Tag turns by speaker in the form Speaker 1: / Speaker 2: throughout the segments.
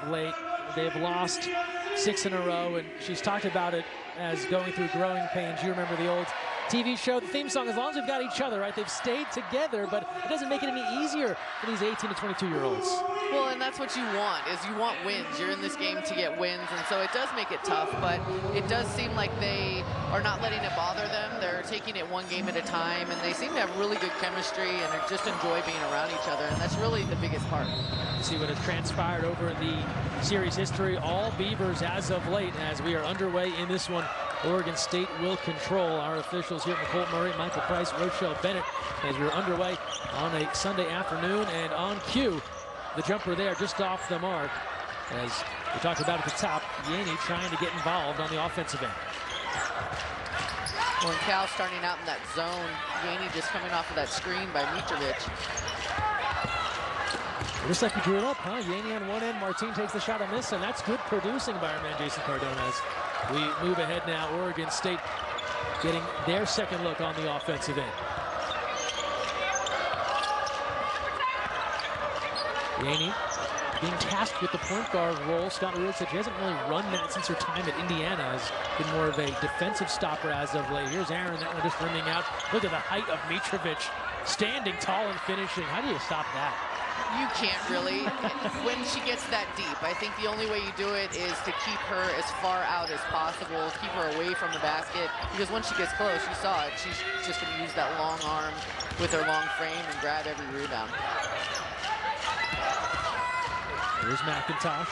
Speaker 1: late. They've lost 6 in a row, and she's talked about it as going through growing pains. You remember the old TV show, the theme song, as long as we've got each other, right? They've stayed together, but it doesn't make it any easier for these 18 to 22-year-olds.
Speaker 2: Well, and that's what you want, is you want wins. You're in this game to get wins, and so it does make it tough, but it does seem like they are not letting it bother them. They're taking it one game at a time, and they seem to have really good chemistry and just enjoy being around each other, and that's really the biggest part.
Speaker 1: See what has transpired over the series history. All Beavers as of late, as we are underway in this one. Oregon State will control. Our officials here, Nicole Murray, Michael Price, Rochelle Bennett, as we're underway on a Sunday afternoon. And on cue, the jumper there just off the mark. As we talked about at the top, Yeaney trying to get involved on the offensive end.
Speaker 2: Well, and Cal starting out in that zone. Yeaney just coming off of that screen by Mitrovic.
Speaker 1: Just like we drew it up, huh? Yeaney on one end, Martin takes the shot and miss, and that's good producing by our man Jason Cardona. We move ahead now. Oregon State getting their second look on the offensive end. Yeaney being tasked with the point guard role. Scott Ruiz said she hasn't really run that since her time at Indiana. Has been more of a defensive stopper as of late. Here's Aaron, that one just rimming out. Look at the height of Mitrovic, standing tall and finishing. How do you stop that?
Speaker 2: You can't really. When she gets that deep, I think the only way you do it is to keep her as far out as possible, keep her away from the basket, because once she gets close, you saw it, she's just going to use that long arm with her long frame and grab every rebound.
Speaker 1: Here's McIntosh.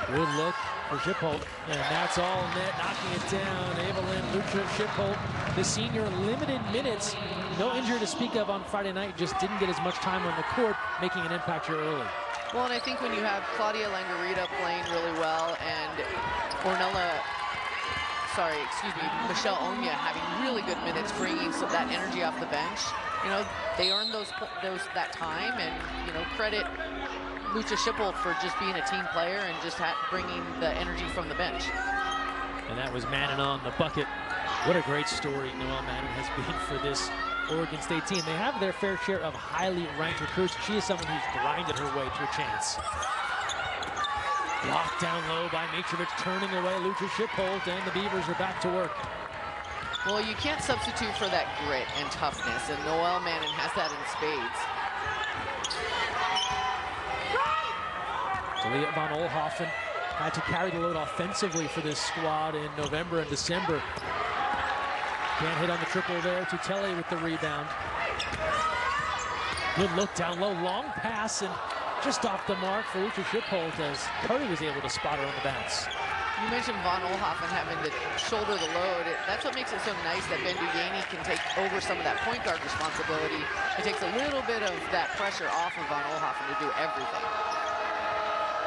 Speaker 1: Good look for Shipholt, and that's all net, knocking it down. Evelyn Lucha Shipholt, the senior, limited minutes. No injury to speak of on Friday night, just didn't get as much time on the court, making an impact here early.
Speaker 2: Well, and I think when you have Claudia Langarita playing really well and Michelle Onya having really good minutes, bringing some that energy off the bench, you know, they earned that time, and, you know, credit Lucha Shipholt for just being a team player and just bringing the energy from the bench.
Speaker 1: And that was Mannon on the bucket. What a great story Noelle Mannon has been for this Oregon State team. They have their fair share of highly ranked recruits. She is someone who's grinded her way to a chance. Blocked down low by Mitrovic, turning away Lucha Shipholt, and the Beavers are back to work.
Speaker 2: Well, you can't substitute for that grit and toughness, and Noelle Mannon has that in spades.
Speaker 1: Leah von Oelhoffen had to carry the load offensively for this squad in November and December. Can't hit on the triple there. Tutele with the rebound. Good look down low, long pass, and just off the mark for Lucha Shipholt as Curry was able to spot her on the bounce.
Speaker 2: You mentioned von Oelhoffen having to shoulder the load. That's what makes it so nice that Bendu Yeaney can take over some of that point guard responsibility. It takes a little bit of that pressure off of von Oelhoffen to do everything.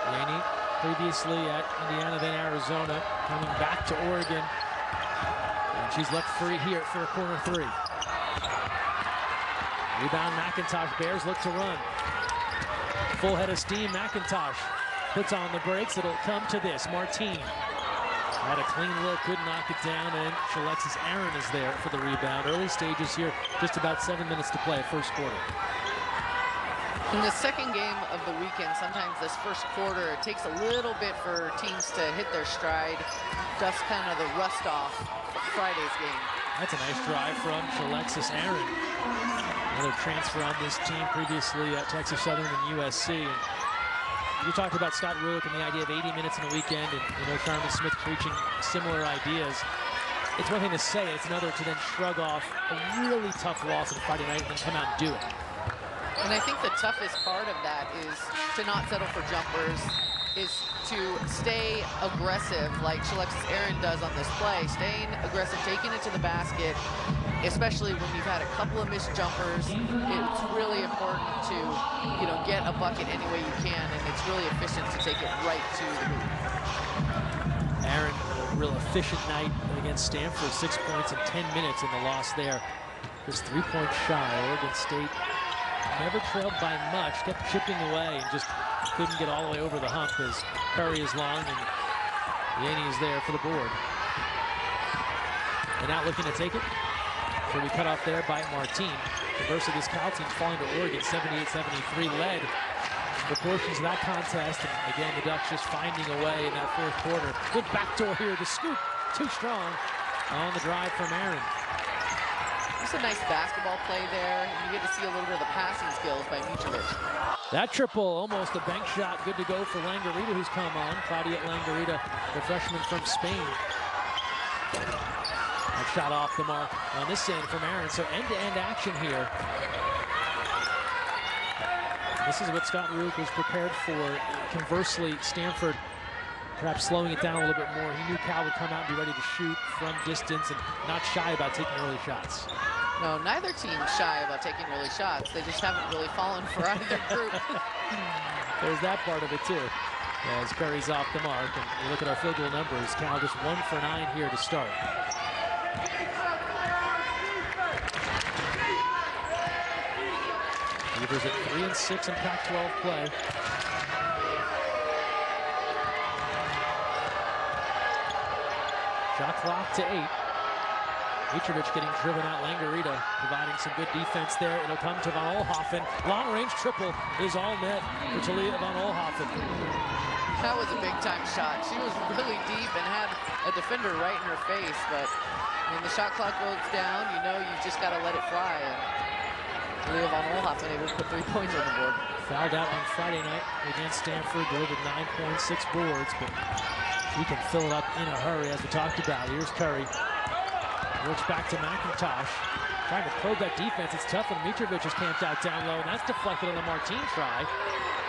Speaker 1: Yeaney, previously at Indiana, then Arizona, coming back to Oregon. And she's left free here for a corner three. Rebound McIntosh, Bears look to run. Full head of steam, McIntosh puts on the brakes. It'll come to this, Martin. Had a clean look, couldn't knock it down, and Alexis Aaron is there for the rebound. Early stages here, just about 7 minutes to play, first quarter.
Speaker 2: In the second game of the weekend, sometimes this first quarter, it takes a little bit for teams to hit their stride, dust kind of the rust off Friday's game.
Speaker 1: That's a nice drive from Alexis Aaron. Another transfer on this team, previously at Texas Southern and USC. And you talked about Scott Ruick and the idea of 80 minutes in a weekend, and you know, Charmin Smith preaching similar ideas. It's one thing to say it, it's another to then shrug off a really tough loss on Friday night and then come out and do it.
Speaker 2: And I think the toughest part of that is to not settle for jumpers, is to stay aggressive like Alexis Aaron does on this play, staying aggressive, taking it to the basket, especially when you've had a couple of missed jumpers. It's really important to, you know, get a bucket any way you can, and it's really efficient to take it right to the hoop.
Speaker 1: Aaron, a real efficient night against Stanford, 6 points in 10 minutes in the loss there. Just 3 points shy. Oregon State never trailed by much, kept chipping away and just couldn't get all the way over the hump as Curry is long and Yeaney is there for the board. And out looking to take it. So we cut off there by Martin. The verse of this Cal team falling to Oregon, 78-73, led proportions of that contest. And again, the Ducks just finding a way in that fourth quarter. Good backdoor here. The scoop, too strong on the drive from Aaron.
Speaker 2: Just a nice basketball play there. And you get to see a little bit of the passing skills by Mitrovic.
Speaker 1: That triple, almost a bank shot. Good to go for Langarita, who's come on. Claudia Langarita, the freshman from Spain. A shot off the mark on this end from Aaron. So end-to-end action here. This is what Scott Rook was prepared for. Conversely, Stanford perhaps slowing it down a little bit more. He knew Cal would come out and be ready to shoot from distance and not shy about taking early shots.
Speaker 2: No, neither team's shy about taking early shots. They just haven't really fallen for either group.
Speaker 1: There's that part of it too. As Perry's off the mark, and you look at our field goal numbers, Cal just 1 for 9 here to start. Beavers at 3 and 6 in Pac-12 play. Shot clock to 8. Mitrovic getting driven out. Langarita providing some good defense there. It'll come to Van Olhoffen. Long-range triple is all net for Talia Van Olhoffen.
Speaker 2: That was a big-time shot. She was really deep and had a defender right in her face. But when the shot clock goes down, you know you just got to let it fly. And Talia Van Olhoffen able to put 3 points on the board.
Speaker 1: Fouled out on Friday night against Stanford. Delivered 9 points, 6 boards. But she can fill it up in a hurry, as we talked about. Here's Perry. Works back to McIntosh. Trying to probe that defense. It's tough when Mitrovic is camped out down low, and that's deflected on the Martine try.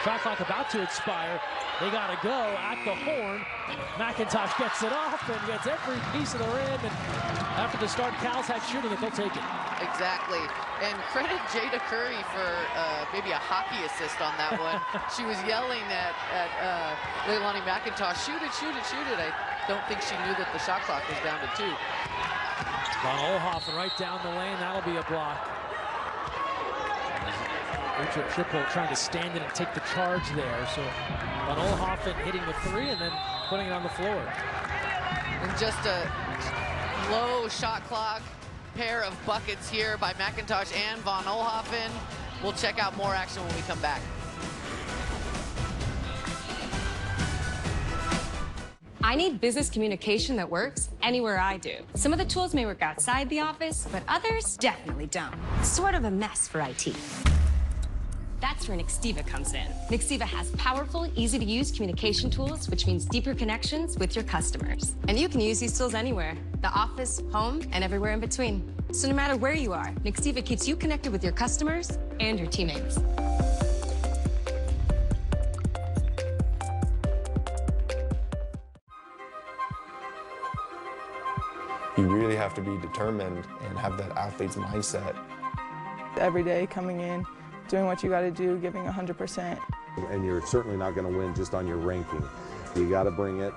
Speaker 1: Shot clock about to expire. They got to go at the horn. McIntosh gets it off and gets every piece of the rim. And after the start, Cal's had shooting it. They'll take it.
Speaker 2: Exactly. And credit Jada Curry for maybe a hockey assist on that one. She was yelling at Leilani McIntosh, shoot it, shoot it, shoot it. I don't think she knew that the shot clock was down to 2.
Speaker 1: Van Olhoffen right down the lane. That'll be a block. Richard Triple trying to stand in and take the charge there. So Van Olhoffen hitting the 3 and then putting it on the floor.
Speaker 2: And just a low shot clock pair of buckets here by McIntosh and Van Olhoffen. We'll check out more action when we come back.
Speaker 3: I need business communication that works anywhere I do. Some of the tools may work outside the office, but others definitely don't. Sort of a mess for IT. That's where Nextiva comes in. Nextiva has powerful, easy-to-use communication tools, which means deeper connections with your customers. And you can use these tools anywhere, the office, home, and everywhere in between. So no matter where you are, Nextiva keeps you connected with your customers and your teammates.
Speaker 4: You really have to be determined and have that athlete's mindset.
Speaker 5: Every day coming in, doing what you got to do, giving 100%.
Speaker 6: And you're certainly not going to win just on your ranking. You got to bring it.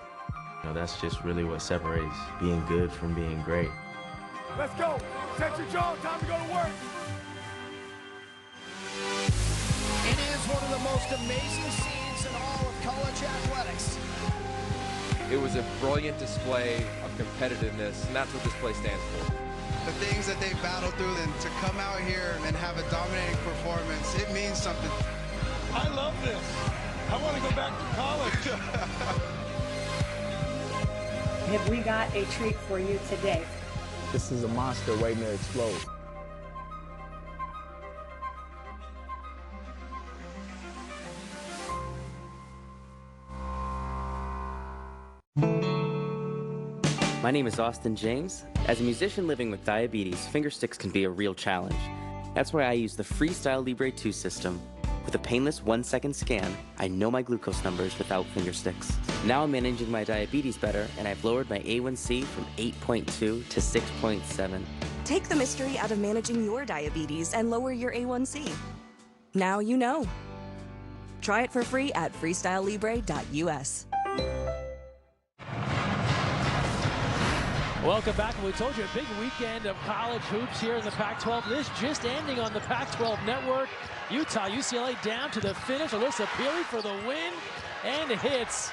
Speaker 7: You know, that's just really what separates being good from being great.
Speaker 8: Let's go. Set your jaw. Time to go to work.
Speaker 9: It is one of the most amazing scenes in all of college athletics.
Speaker 10: It was a brilliant display of competitiveness, and that's what this play stands for.
Speaker 11: The things that they battled through, and to come out here and have a dominating performance, it means something.
Speaker 8: I love this. I want to go back to college.
Speaker 12: Have we got a treat for you today?
Speaker 13: This is a monster waiting to explode.
Speaker 14: My name is Austin James. As a musician living with diabetes, finger sticks can be a real challenge. That's why I use the Freestyle Libre 2 system. With a painless 1-second scan, I know my glucose numbers without finger sticks. Now I'm managing my diabetes better, and I've lowered my A1C from 8.2 to 6.7.
Speaker 15: Take the mystery out of managing your diabetes and lower your A1C. Now you know. Try it for free at freestylelibre.us.
Speaker 1: Welcome back. We told you a big weekend of college hoops here in the Pac-12. This just ending on the Pac-12 network. Utah, UCLA down to the finish. Alyssa Peary for the win and hits.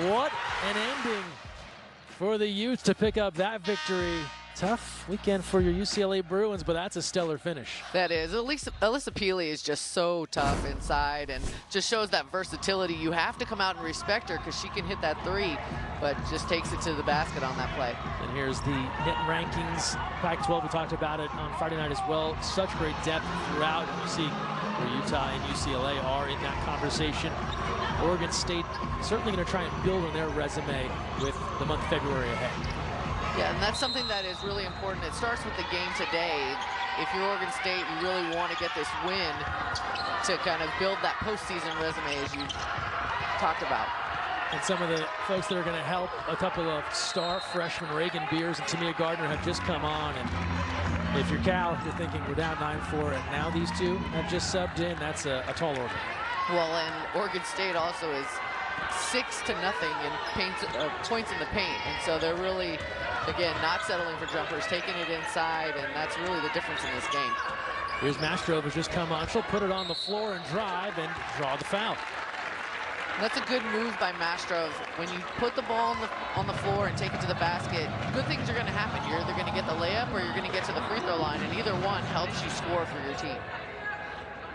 Speaker 1: What an ending for the Utes to pick up that victory Tough weekend for your UCLA Bruins, but that's a stellar finish.
Speaker 2: That is. Alyssa Peely is just so tough inside and just shows that versatility. You have to come out and respect her because she can hit that three, but just takes it to the basket on that play.
Speaker 1: And here's the net rankings. Pac-12, we talked about it on Friday night as well. Such great depth throughout. You see where Utah and UCLA are in that conversation. Oregon State certainly going to try and build on their resume with the month of February ahead.
Speaker 2: Yeah, and that's something that is really important. It starts with the game today. If you're Oregon State, you really want to get this win to kind of build that postseason resume as you talked about.
Speaker 1: And some of the folks that are going to help, a couple of star freshmen, Reagan Beers and Tamia Gardner, have just come on. And if you're Cal, you're thinking we're down 9-4, and now these two have just subbed in. That's a tall order.
Speaker 2: Well, and Oregon State also is 6-0 in points in the paint, and so they're really, again, not settling for jumpers, taking it inside, and that's really the difference in this game.
Speaker 1: Here's Mastrov has just come on. She'll put it on the floor and drive and draw the foul.
Speaker 2: That's a good move by Mastrov. When you put the ball on the floor and take it to the basket, good things are going to happen. You're either going to get the layup or you're going to get to the free throw line, and either one helps you score for your team.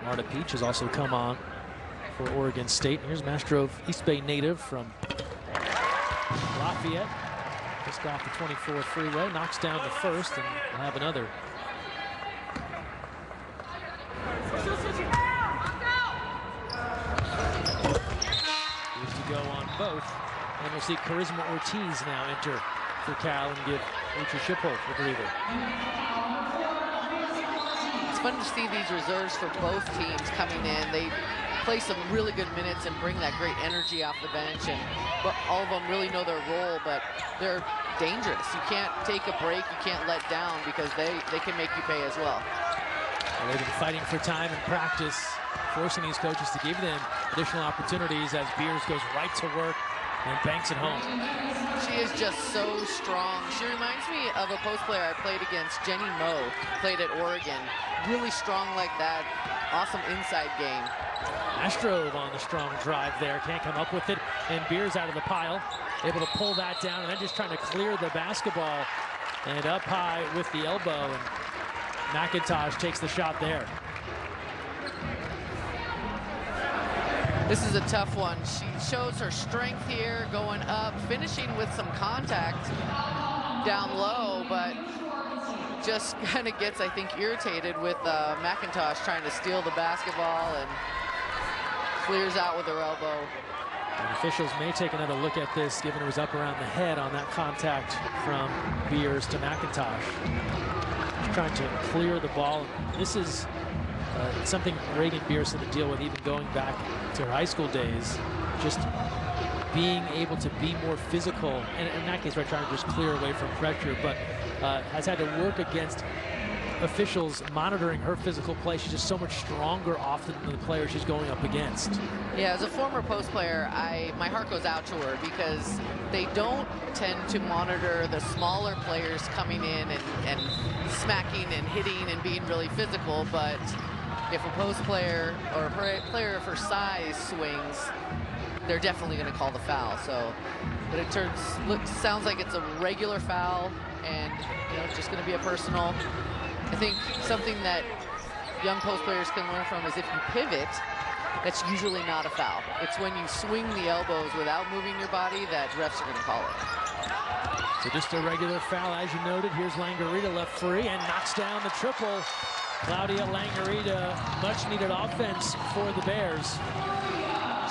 Speaker 1: Marta Peach has also come on for Oregon State. Here's Mastrov, East Bay native from Lafayette. Just off the 24 freeway, knocks down the first, and we'll have another. Used to go on both, and we'll see Charisma Ortiz now enter for Cal and give Lucia Shipholt a breather.
Speaker 2: It's fun to see these reserves for both teams coming in. They play some really good minutes and bring that great energy off the bench, and but all of them really know their role, but they're dangerous. You can't take a break, you can't let down, because they can make you pay as well.
Speaker 1: They've been fighting for time and practice, forcing these coaches to give them additional opportunities as Beers goes right to work and banks it home.
Speaker 2: She is just so strong. She reminds me of a post player I played against, Jenny Moe, played at Oregon. Really strong like that, awesome inside game.
Speaker 1: Mastrov on the strong drive there, can't come up with it, and Beers out of the pile, able to pull that down, and then just trying to clear the basketball, and up high with the elbow, and McIntosh takes the shot there.
Speaker 2: This is a tough one. She shows her strength here, going up, finishing with some contact down low, but just kind of gets, I think, irritated with McIntosh trying to steal the basketball and clears out with her elbow.
Speaker 1: And officials may take another look at this, given it was up around the head on that contact from Beers to McIntosh. She's trying to clear the ball. This is something Reagan Beers had to deal with even going back to her high school days. Just being able to be more physical, and in that case, we're trying to just clear away from pressure, but has had to work against officials monitoring her physical play. She's just so much stronger often than the player she's going up against.
Speaker 2: Yeah, as a former post player, my heart goes out to her because they don't tend to monitor the smaller players coming in and smacking and hitting and being really physical, but if a post player or a player of her size swings, they're definitely going to call the foul. So, but it sounds like it's a regular foul, and it's just going to be a personal. I think something that young post players can learn from is if you pivot, that's usually not a foul. It's when you swing the elbows without moving your body that refs are going to call it.
Speaker 1: So just a regular foul, as you noted. Here's Langarita left free and knocks down the triple. Claudia Langarita, much needed offense for the Bears.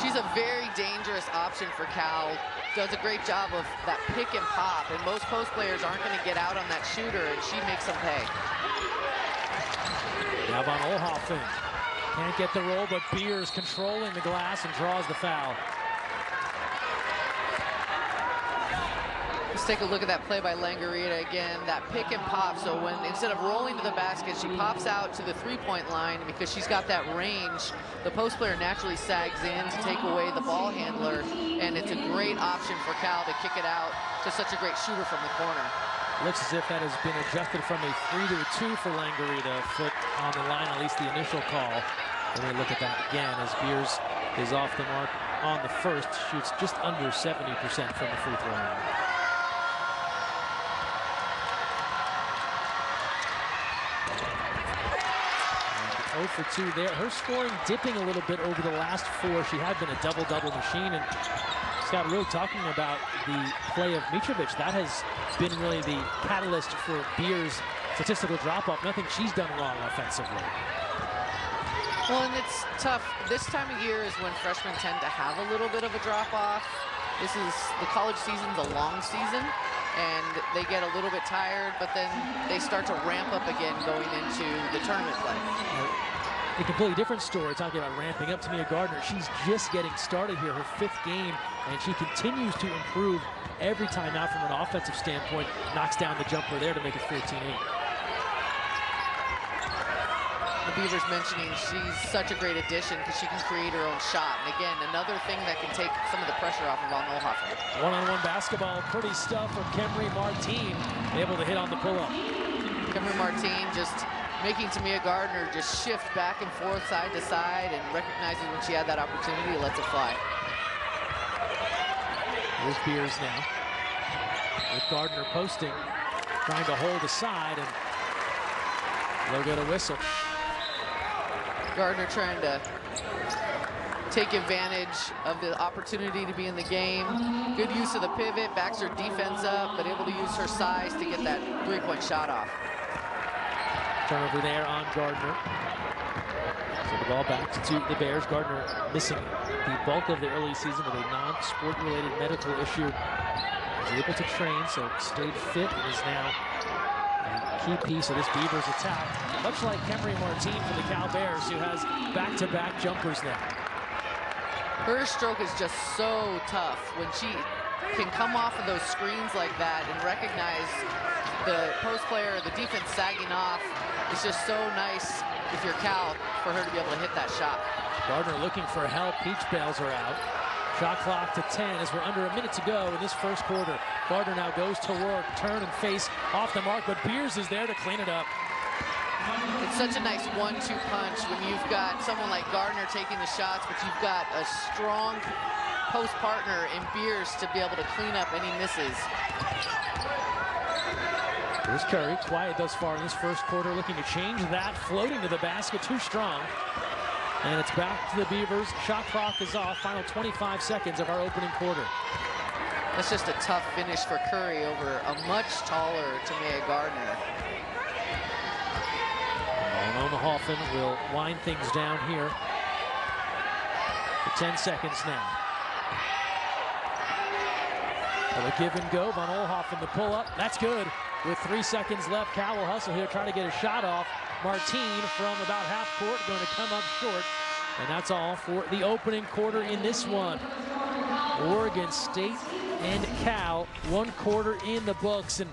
Speaker 2: She's a very dangerous option for Cal. Does a great job of that pick and pop, and most post players aren't going to get out on that shooter, and she makes them pay.
Speaker 1: Now Von Olhoffen can't get the roll, but Beers controlling the glass and draws the foul.
Speaker 2: Let's take a look at that play by Langarita again, that pick and pop. So when instead of rolling to the basket, she pops out to the three-point line. Because she's got that range, the post player naturally sags in to take away the ball handler, and it's a great option for Cal to kick it out to such a great shooter from the corner.
Speaker 1: Looks as if that has been adjusted from a 3 to a 2 for Langarita. Foot on the line, at least the initial call. And we look at that again as Beers is off the mark on the first, shoots just under 70% from the free throw line. 0 for 2 there. Her scoring dipping a little bit over the last 4. She had been a double-double machine, and Scott really talking about the play of Mitrovic. That has been really the catalyst for Beers' statistical drop-off. Nothing she's done wrong offensively.
Speaker 2: Well, and it's tough. This time of year is when freshmen tend to have a little bit of a drop-off. This is, the college season's a long season, and they get a little bit tired, but then they start to ramp up again going into the tournament play.
Speaker 1: A completely different story, talking about ramping up. Tamia Gardner, she's just getting started here, her 5th game, and she continues to improve every time out from an offensive standpoint. Knocks down the jumper there to make it 14-8.
Speaker 2: The Beavers mentioning she's such a great addition because she can create her own shot. And again, another thing that can take some of the pressure off of Von Oelhoffen.
Speaker 1: One-on-one basketball, pretty stuff from Kemry Martine, able to hit on the pull-up.
Speaker 2: Kemry Martine just making Tamia Gardner just shift back and forth, side to side, and recognizes when she had that opportunity, lets it fly.
Speaker 1: Here's Beers now, with Gardner posting, trying to hold aside, and they'll get a whistle.
Speaker 2: Gardner trying to take advantage of the opportunity to be in the game. Good use of the pivot, backs her defense up, but able to use her size to get that 3-point shot off.
Speaker 1: Turnover there on Gardner. So the ball back to the Bears. Gardner missing the bulk of the early season with a non-sport related medical issue. Was able to train, so stayed fit and is now a key piece of this Beavers attack. Much like Kemry Martine for the Cal Bears, who has back-to-back jumpers now.
Speaker 2: Her stroke is just so tough when she can come off of those screens like that and recognize the post player, the defense sagging off. It's just so nice if you're Cal for her to be able to hit that shot.
Speaker 1: Gardner looking for help. Peach bails her out. Shot clock to 10 as we're under a minute to go in this first quarter. Gardner now goes to work, turn and face off the mark, but Beers is there to clean it up.
Speaker 2: It's such a nice 1-2 punch when you've got someone like Gardner taking the shots, but you've got a strong post partner in Beers to be able to clean up any misses.
Speaker 1: Here's Curry, quiet thus far in this first quarter, looking to change that, floating to the basket, too strong. And it's back to the Beavers. Shot clock is off, final 25 seconds of our opening quarter.
Speaker 2: That's just a tough finish for Curry over a much taller Tamia Gardner.
Speaker 1: Von Oelhoffen will wind things down here for 10 seconds now. Well, a give and go. Von Oelhoffen the pull up. That's good. With 3 seconds left, Cal will hustle here, trying to get a shot off. Martine from about half court going to come up short. And that's all for the opening quarter in this one. Oregon State and Cal, 1 quarter in the books. And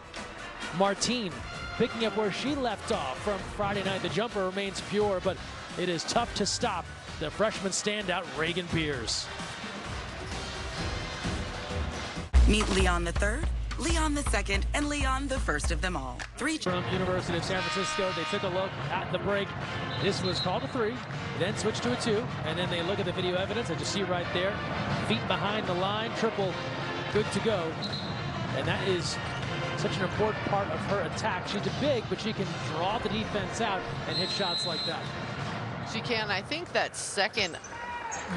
Speaker 1: Martine picking up where she left off from Friday night. The jumper remains pure, but it is tough to stop the freshman standout, Reagan Beers.
Speaker 16: Meet Leon the third, Leon the second, and Leon the first of them all.
Speaker 1: From University of San Francisco, they took a look at the break. This was called a 3, then switched to a 2, and then they look at the video evidence, as you see right there. Feet behind the line, triple, good to go. And that is such an important part of her attack. She's big, but she can draw the defense out and hit shots like that.
Speaker 2: She can. I think that second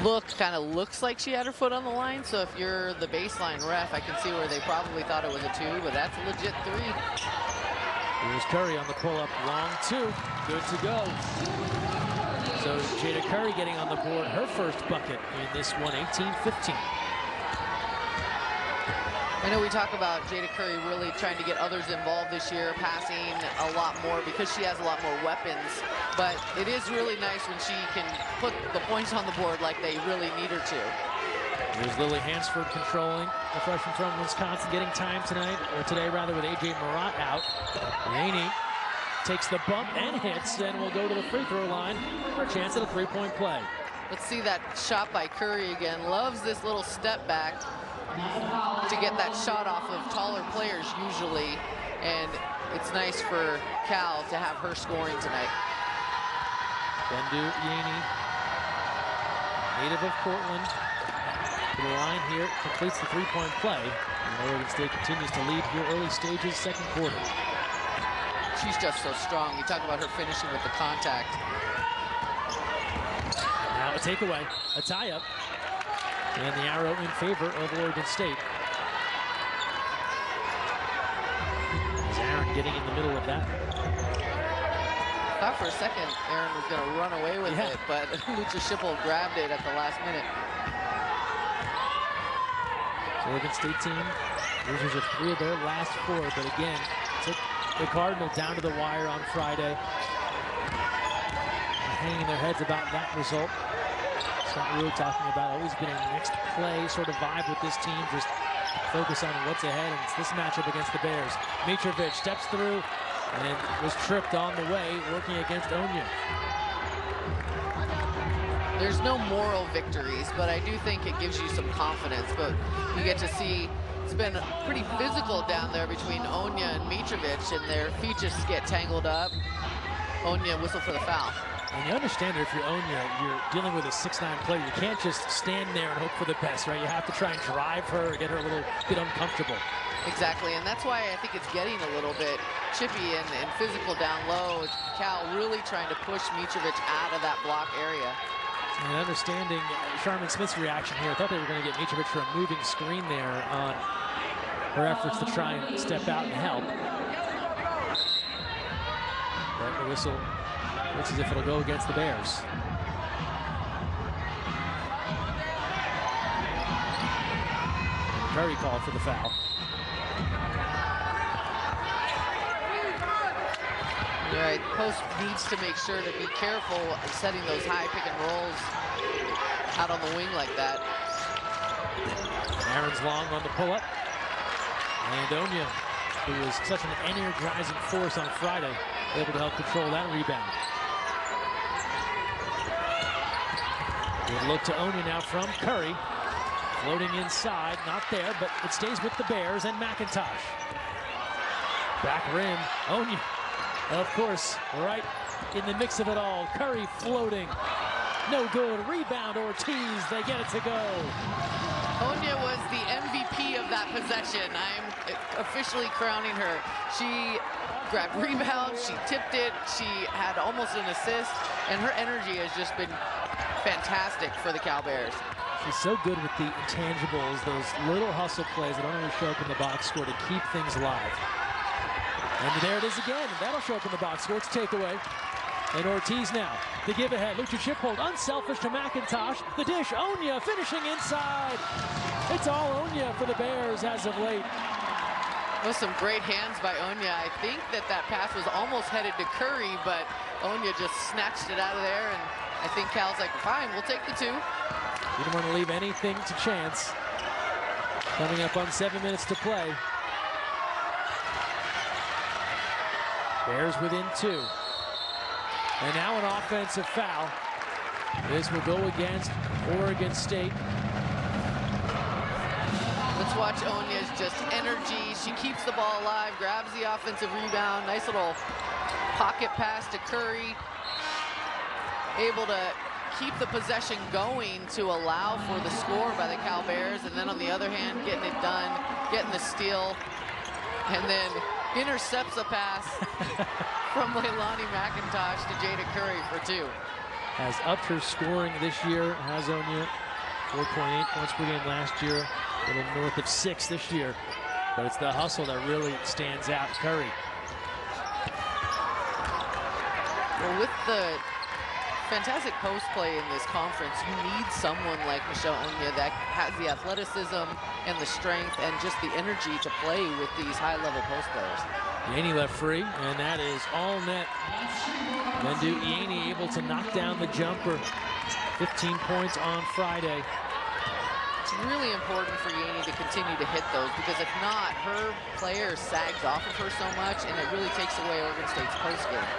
Speaker 2: look kind of looks like she had her foot on the line, so if you're the baseline ref, I can see where they probably thought it was a 2, but that's a legit 3.
Speaker 1: Here's Curry on the pull-up, long 2, good to go. So Jada Curry getting on the board, her first bucket in this one, 18-15.
Speaker 2: I know we talk about Jada Curry really trying to get others involved this year, passing a lot more because she has a lot more weapons. But it is really nice when she can put the points on the board like they really need her to.
Speaker 1: There's Lily Hansford controlling, the freshman from Wisconsin, getting time tonight, or today rather, with A.J. Marat out. Yeaney takes the bump and hits, then will go to the free throw line for a chance at a 3-point play.
Speaker 2: Let's see that shot by Curry again. Loves this little step back to get that shot off of taller players usually, and it's nice for Cal to have her scoring tonight.
Speaker 1: Bendu Yeaney, native of Portland, to the line here, completes the 3-point play. And Oregon State continues to lead here early stages, second quarter.
Speaker 2: She's just so strong. You talk about her finishing with the contact.
Speaker 1: a takeaway, a tie-up, and the arrow in favor of Oregon State. As Aaron getting in the middle of that.
Speaker 2: I thought for a second Aaron was going to run away with it, but Lucha Schipple grabbed it at the last minute.
Speaker 1: So Oregon State team, losers of 3 of their last 4, but again, took the Cardinal down to the wire on Friday. Hanging their heads about that result. Something we were talking about, always been a next play sort of vibe with this team, just focus on what's ahead, and it's this matchup against the Bears. Mitrovic steps through and was tripped on the way, working against Onya.
Speaker 2: There's no moral victories, but I do think it gives you some confidence, but you get to see it's been pretty physical down there between Onya and Mitrovic, and their feet just get tangled up. Onya whistle for the foul.
Speaker 1: And you understand that if you're Onya, you're dealing with a 6'9" player. You can't just stand there and hope for the best, right? You have to try and drive her or get her a little bit uncomfortable.
Speaker 2: Exactly, and that's why I think it's getting a little bit chippy and physical down low. Cal really trying to push Mitrovic out of that block area.
Speaker 1: And understanding Sharman Smith's reaction here, I thought they were going to get Mitrovic for a moving screen there on her efforts to try and step out and help. But the whistle looks as if it'll go against the Bears. Curry called for the foul.
Speaker 2: You're right, Post needs to make sure to be careful of setting those high pick and rolls out on the wing like that.
Speaker 1: Aaron's long on the pull-up. And Onya, who was such an energizing force on Friday, able to help control that rebound. Good look to Onya now from Curry. Floating inside, not there, but it stays with the Bears and McIntosh. Back rim, Onya, of course, right in the mix of it all. Curry floating, no good. Rebound, Ortiz, they get it to go.
Speaker 2: Onya was the MVP of that possession. I'm officially crowning her. She grabbed rebounds, she tipped it, she had almost an assist, and her energy has just been fantastic for the Cal Bears.
Speaker 1: She's so good with the intangibles, those little hustle plays that don't always show up in the box score to keep things alive. And there it is again. That'll show up in the box score. It's a takeaway. And Ortiz now, the give ahead. Lucha Schipple, unselfish to McIntosh. The dish, Onya finishing inside. It's all Onya for the Bears as of late.
Speaker 2: Those some great hands by Onya. I think that pass was almost headed to Curry, but Onya just snatched it out of there, and I think Cal's like, fine, we'll take the 2.
Speaker 1: You don't want to leave anything to chance. Coming up on 7 minutes to play. Bears within 2. And now an offensive foul. This will go against Oregon State.
Speaker 2: Let's watch Onya's just energy. She keeps the ball alive, grabs the offensive rebound. Nice little pocket pass to Curry. Able to keep the possession going to allow for the score by the Cal Bears. And then on the other hand, getting it done, getting the steal, and then intercepts a pass from Leilani McIntosh to Jada Curry for 2.
Speaker 1: Has upped her scoring this year, has Onya. 4.8 points per game last year, a little north of 6 this year. But it's the hustle that really stands out. Curry.
Speaker 2: Well, with the fantastic post play in this conference, you need someone like Michelle Onya that has the athleticism and the strength and just the energy to play with these high-level post players.
Speaker 1: Yeaney left free, and that is all net. Bendu Yeaney able to knock down the jumper. 15 points on Friday.
Speaker 2: It's really important for Yeaney to continue to hit those, because if not, her player sags off of her so much, and it really takes away Oregon State's post game.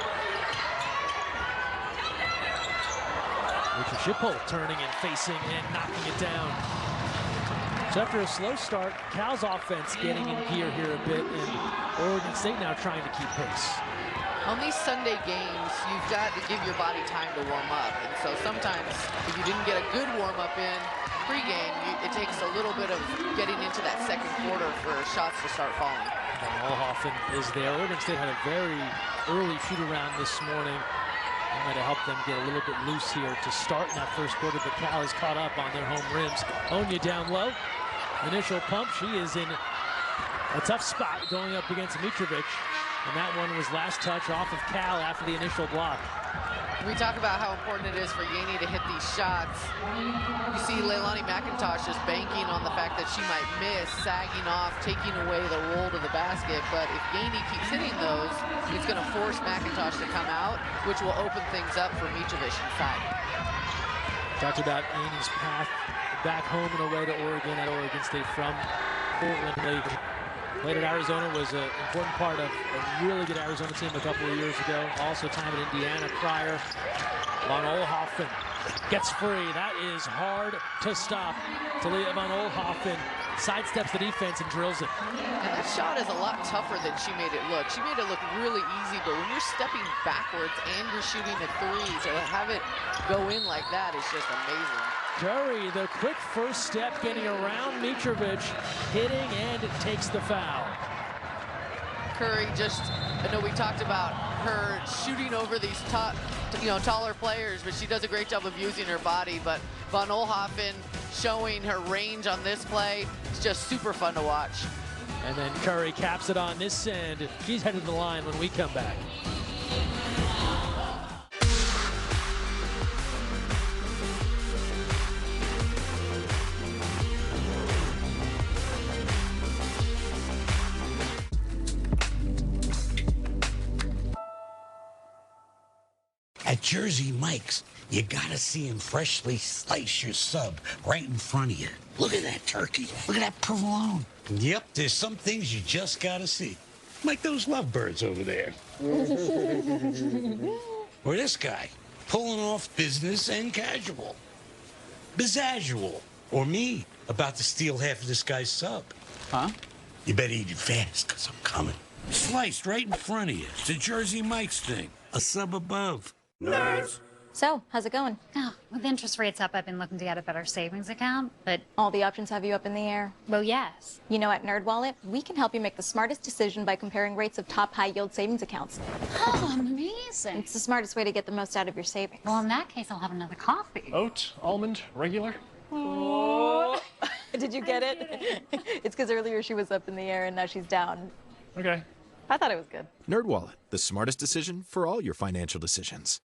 Speaker 1: Lucha Schipple turning and facing and knocking it down. So after a slow start, Cal's offense getting in gear here a bit, and Oregon State now trying to keep pace.
Speaker 2: On these Sunday games, you've got to give your body time to warm up. And so sometimes, if you didn't get a good warm-up in pregame, it takes a little bit of getting into that second quarter for shots to start falling.
Speaker 1: And Olhoffen is there. Oregon State had a very early shoot-around this morning. That might have helped them get a little bit loose here to start in that first quarter, but Cal is caught up on their home rims. Onya down low. Initial pump. She is in a tough spot going up against Mitrovic. And that one was last touch off of Cal after the initial block.
Speaker 2: We talk about how important it is for Yeaney to hit these shots. You see Leilani McIntosh just banking on the fact that she might miss, sagging off, taking away the roll to the basket. But if Yeaney keeps hitting those, it's going to force McIntosh to come out, which will open things up for Mitrovic inside.
Speaker 1: Talked about Yeaney's path back home and away to Oregon at Oregon State from Portland Lake. Played at Arizona, was an important part of a really good Arizona team a couple of years ago. Also time at Indiana prior. Von Oelhoffen gets free. That is hard to stop. Talia Von Oelhoffen sidesteps the defense and drills it.
Speaker 2: And that shot is a lot tougher than she made it look. She made it look really easy, but when you're stepping backwards and you're shooting a three, to have it go in like that is just amazing.
Speaker 1: Curry, the quick first step, getting around Mitrovic, hitting, and it takes the foul.
Speaker 2: Curry I know we talked about her shooting over these taller players, but she does a great job of using her body. But Von Oelhoffen showing her range on this play, it's just super fun to watch.
Speaker 1: And then Curry caps it on this end. She's headed to the line when we come back.
Speaker 17: At Jersey Mike's, you gotta see him freshly slice your sub right in front of you. Look at that turkey. Look at that provolone. Yep, there's some things you just gotta see. Like those lovebirds over there. Or this guy, pulling off business and casual. Bizzazual. Or me, about to steal half of this guy's sub. Huh? You better eat it fast, because I'm coming. Sliced right in front of you. It's a Jersey Mike's thing. A sub above. Nerds.
Speaker 18: So, how's it going? Oh, with interest rates up, I've been looking to get a better savings account, but... All the options have you up in the air? Well, yes. You know, at NerdWallet, we can help you make the smartest decision by comparing rates of top high-yield savings accounts. Oh, amazing. It's the smartest way to get the most out of your savings. Well, in that case, I'll have another coffee.
Speaker 19: Oat, almond, regular?
Speaker 18: Oh. Did you get it? It's because earlier she was up in the air and now she's down.
Speaker 19: Okay.
Speaker 18: I thought it was good.
Speaker 20: NerdWallet, the smartest decision for all your financial decisions.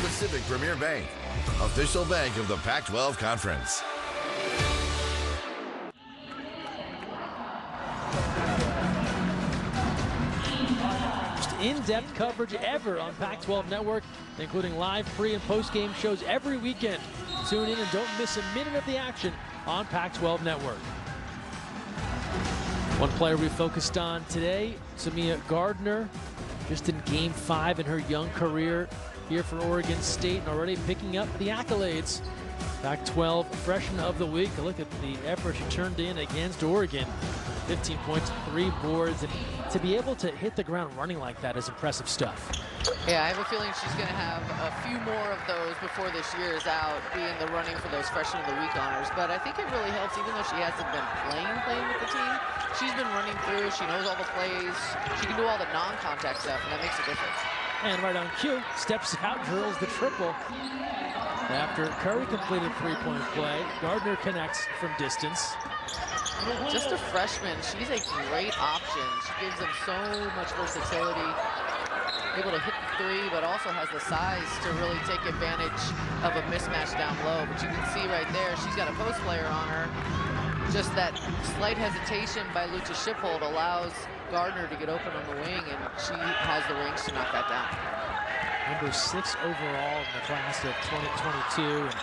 Speaker 21: Pacific Premier Bank, official bank of the Pac-12 Conference.
Speaker 1: Most in-depth coverage ever on Pac-12 Network, including live pre- and post-game shows every weekend. Tune in and don't miss a minute of the action on Pac-12 Network. One player we focused on today, Tamia Gardner, just in Game 5 in her young career here for Oregon State and already picking up the accolades. Pac-12 Freshman of the Week. A look at the effort she turned in against Oregon. 15 points, 3 boards, and to be able to hit the ground running like that is impressive stuff.
Speaker 2: Yeah, I have a feeling she's going to have a few more of those before this year is out, be in the running for those Freshman of the Week honors. But I think it really helps, even though she hasn't been playing with the team. She's been running through. She knows all the plays. She can do all the non-contact stuff, and that makes a difference.
Speaker 1: And right on cue, steps out, drills the triple. After Curry completed three-point play, Gardner connects from distance.
Speaker 2: Just a freshman, she's a great option. She gives them so much versatility. Able to hit the three, but also has the size to really take advantage of a mismatch down low. But you can see right there, she's got a post player on her. Just that slight hesitation by Lucha Shiphold allows Gardner to get open on the wing, and she has the range to knock that down.
Speaker 1: Number 6 overall in the class of 2022. And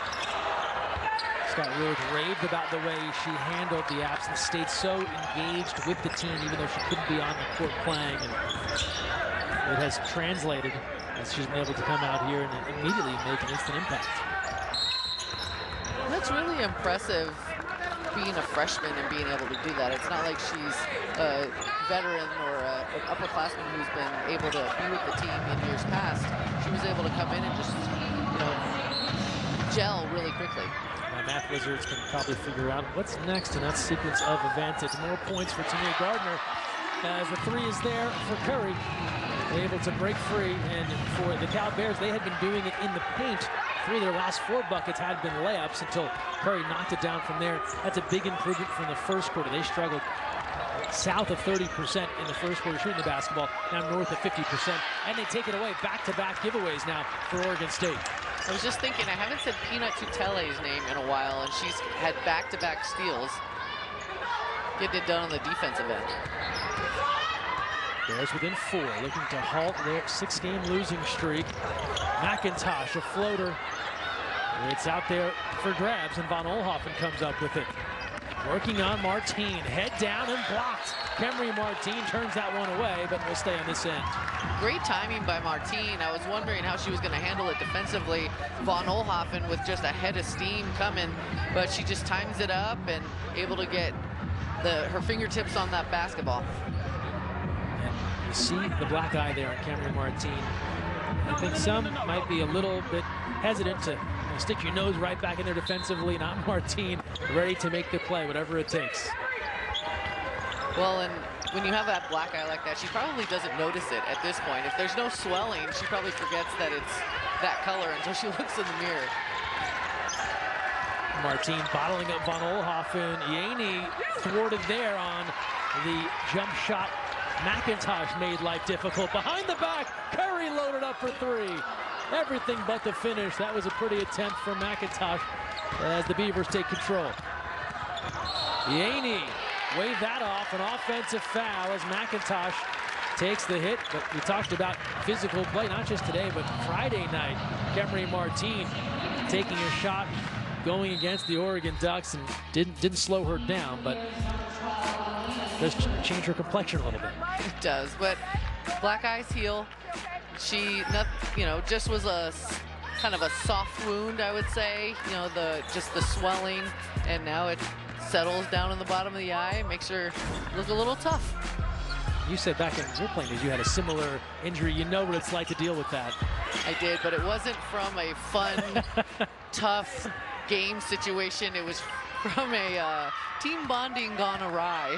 Speaker 1: Scott Ruth raved about the way she handled the absence, stayed so engaged with the team, even though she couldn't be on the court playing. And it has translated as she's been able to come out here and immediately make an instant impact.
Speaker 2: That's really impressive being a freshman and being able to do that. It's not like she's a veteran or an upperclassman who's been able to be with the team in years past. She was able to come in and just, gel really quickly.
Speaker 1: My math wizards can probably figure out what's next in that sequence of advantage. More points for Tania Gardner as the three is there for Curry. Able to break free, and for the Cal Bears, they had been doing it in the paint. 3 of their last 4 buckets had been layups until Curry knocked it down from there. That's a big improvement from the first quarter. They struggled south of 30% in the first quarter shooting the basketball, now north of 50%, and they take it away. Back-to-back giveaways now for Oregon State.
Speaker 2: I was just thinking, I haven't said Peanut Tutele's name in a while, and she's had back-to-back steals. Getting it done on the defensive end.
Speaker 1: Bears within 4, looking to halt their 6-game losing streak. McIntosh, a floater. It's out there for grabs, and Von Oelhoffen comes up with it. Working on Martine, head down and blocked. Kemry Martine turns that one away, but will stay on this end.
Speaker 2: Great timing by Martine. I was wondering how she was going to handle it defensively. Von Oelhoffen with just a head of steam coming, but she just times it up and able to get her fingertips on that basketball.
Speaker 1: You see the black eye there on Kemry Martine. I think some might be a little bit hesitant to stick your nose right back in there defensively. Not Martine, ready to make the play, whatever it takes.
Speaker 2: Well, and when you have that black eye like that, she probably doesn't notice it at this point. If there's no swelling, she probably forgets that it's that color until she looks in the mirror.
Speaker 1: Martine bottling up Von Oelhoffen. Yeaney thwarted there on the jump shot. McIntosh made life difficult. Behind the back, Curry loaded up for 3. Everything but the finish. That was a pretty attempt from McIntosh as the Beavers take control. Yeaney waved that off, an offensive foul as McIntosh takes the hit. But we talked about physical play, not just today, but Friday night. Kemry Martine taking a shot, going against the Oregon Ducks, and didn't slow her down, but does change her complexion a little bit.
Speaker 2: It does, but black eyes heal. She, just was a kind of a soft wound, I would say. Just the swelling, and now it settles down in the bottom of the eye, makes her look a little tough.
Speaker 1: You said back in your playing days you had a similar injury. You know what it's like to deal with that.
Speaker 2: I did, but it wasn't from a fun, tough game situation. It was from a team bonding gone awry.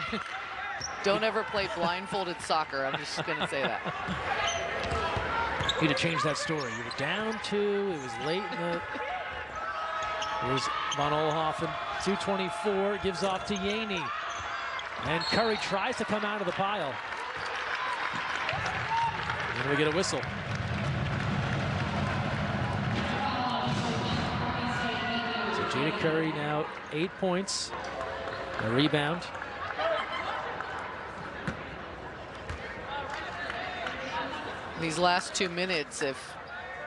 Speaker 2: Don't ever play blindfolded soccer. I'm just going to say that.
Speaker 1: You need to change that story. You were down 2. It was late in the... Here's Von Oelhoffen, 2:24, gives off to Yeaney. And Curry tries to come out of the pile. And we get a whistle. So Jada Curry now 8 points. A rebound.
Speaker 2: These last 2 minutes, if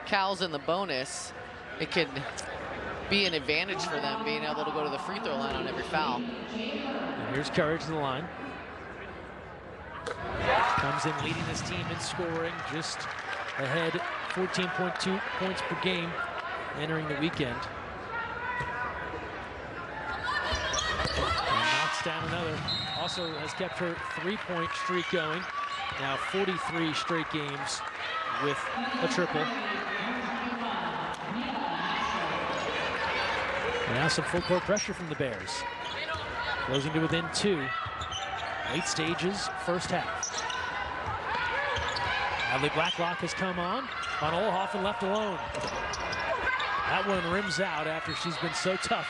Speaker 2: Cal's in the bonus, it could be an advantage for them being able to go to the free throw line on every foul.
Speaker 1: And here's Curry to the line. Comes in leading this team in scoring, just ahead, 14.2 points per game entering the weekend. And knocks down another. Also has kept her 3-point streak going. Now 43 straight games with a triple. And now some full court pressure from the Bears. Closing to within 2. Late stages, first half. Adley Blacklock has come on. Von Oelhoffen left alone. That one rims out after she's been so tough.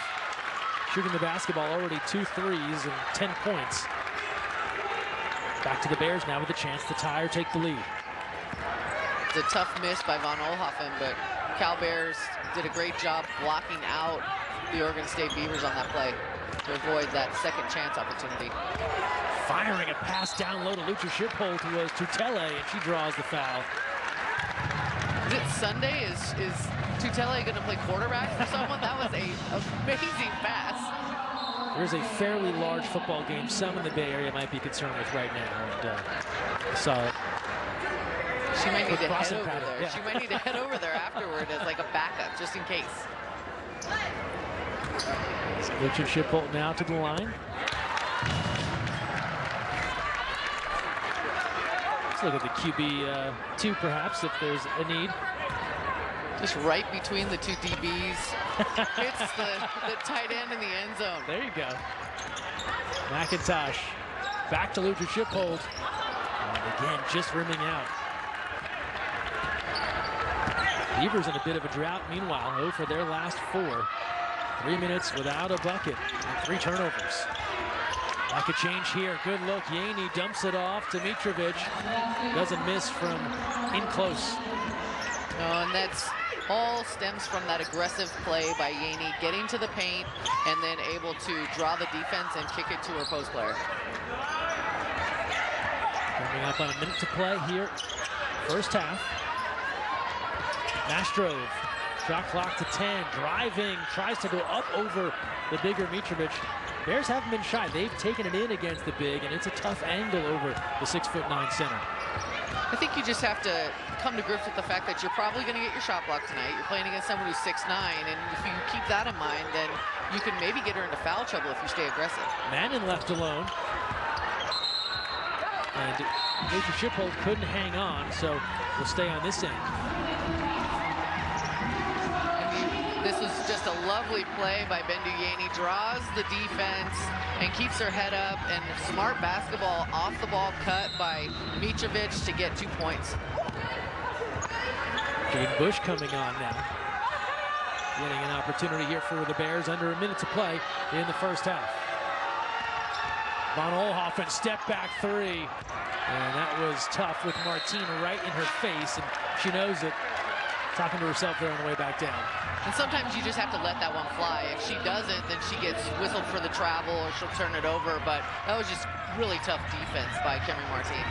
Speaker 1: Shooting the basketball, already 2 threes and 10 points. Back to the Bears now with a chance to tie or take the lead.
Speaker 2: It's a tough miss by Von Oelhoffen, but Cal Bears did a great job blocking out the Oregon State Beavers on that play to avoid that second chance opportunity.
Speaker 1: Firing a pass down low to Lucha Shipholt was Tutele, and she draws the foul.
Speaker 2: Is it Sunday? Is Tutele going to play quarterback for someone? That was an amazing pass.
Speaker 1: There's a fairly large football game some in the Bay Area might be concerned with right now, and I saw it.
Speaker 2: She might need to head over there.
Speaker 1: Yeah.
Speaker 2: She might need to head over there afterward as like a backup, just in case.
Speaker 1: Richard Shipbolt now to the line. Let's look at the QB2 perhaps if there's a need.
Speaker 2: Just right between the two DBs. Hits the tight end in the end zone.
Speaker 1: There you go. McIntosh back to Richard Shipbolt. And again, just rimming out. Beavers in a bit of a drought. Meanwhile, 0 for their last 4. 3 minutes without a bucket and 3 turnovers. Like a change here. Good look. Yeaney dumps it off to Mitrovic. Doesn't miss from in close.
Speaker 2: No, and that's all stems from that aggressive play by Yeaney, getting to the paint and then able to draw the defense and kick it to her post player.
Speaker 1: Coming up on a minute to play here. First half. Mastrov, shot clock to 10, driving, tries to go up over the bigger Mitrovic. Bears haven't been shy. They've taken it in against the big, and it's a tough angle over the 6'9" center.
Speaker 2: I think you just have to come to grips with the fact that you're probably going to get your shot blocked tonight. You're playing against someone who's 6'9", and if you keep that in mind, then you can maybe get her into foul trouble if you stay aggressive.
Speaker 1: Mannon left alone. And Richard Shipbolt couldn't hang on, so we'll stay on this end.
Speaker 2: This was just a lovely play by Bendu Yeaney. Draws the defense and keeps her head up, and smart basketball off the ball cut by Mitrovic to get 2 points.
Speaker 1: Jade Bush coming on now. Getting an opportunity here for the Bears under a minute to play in the first half. Von Oelhoffen step back 3. And that was tough with Martine right in her face, and she knows it. Talking to herself there on the way back down.
Speaker 2: And sometimes you just have to let that one fly. If she doesn't, then she gets whistled for the travel or she'll turn it over. But that was just really tough defense by Kimmy Martine.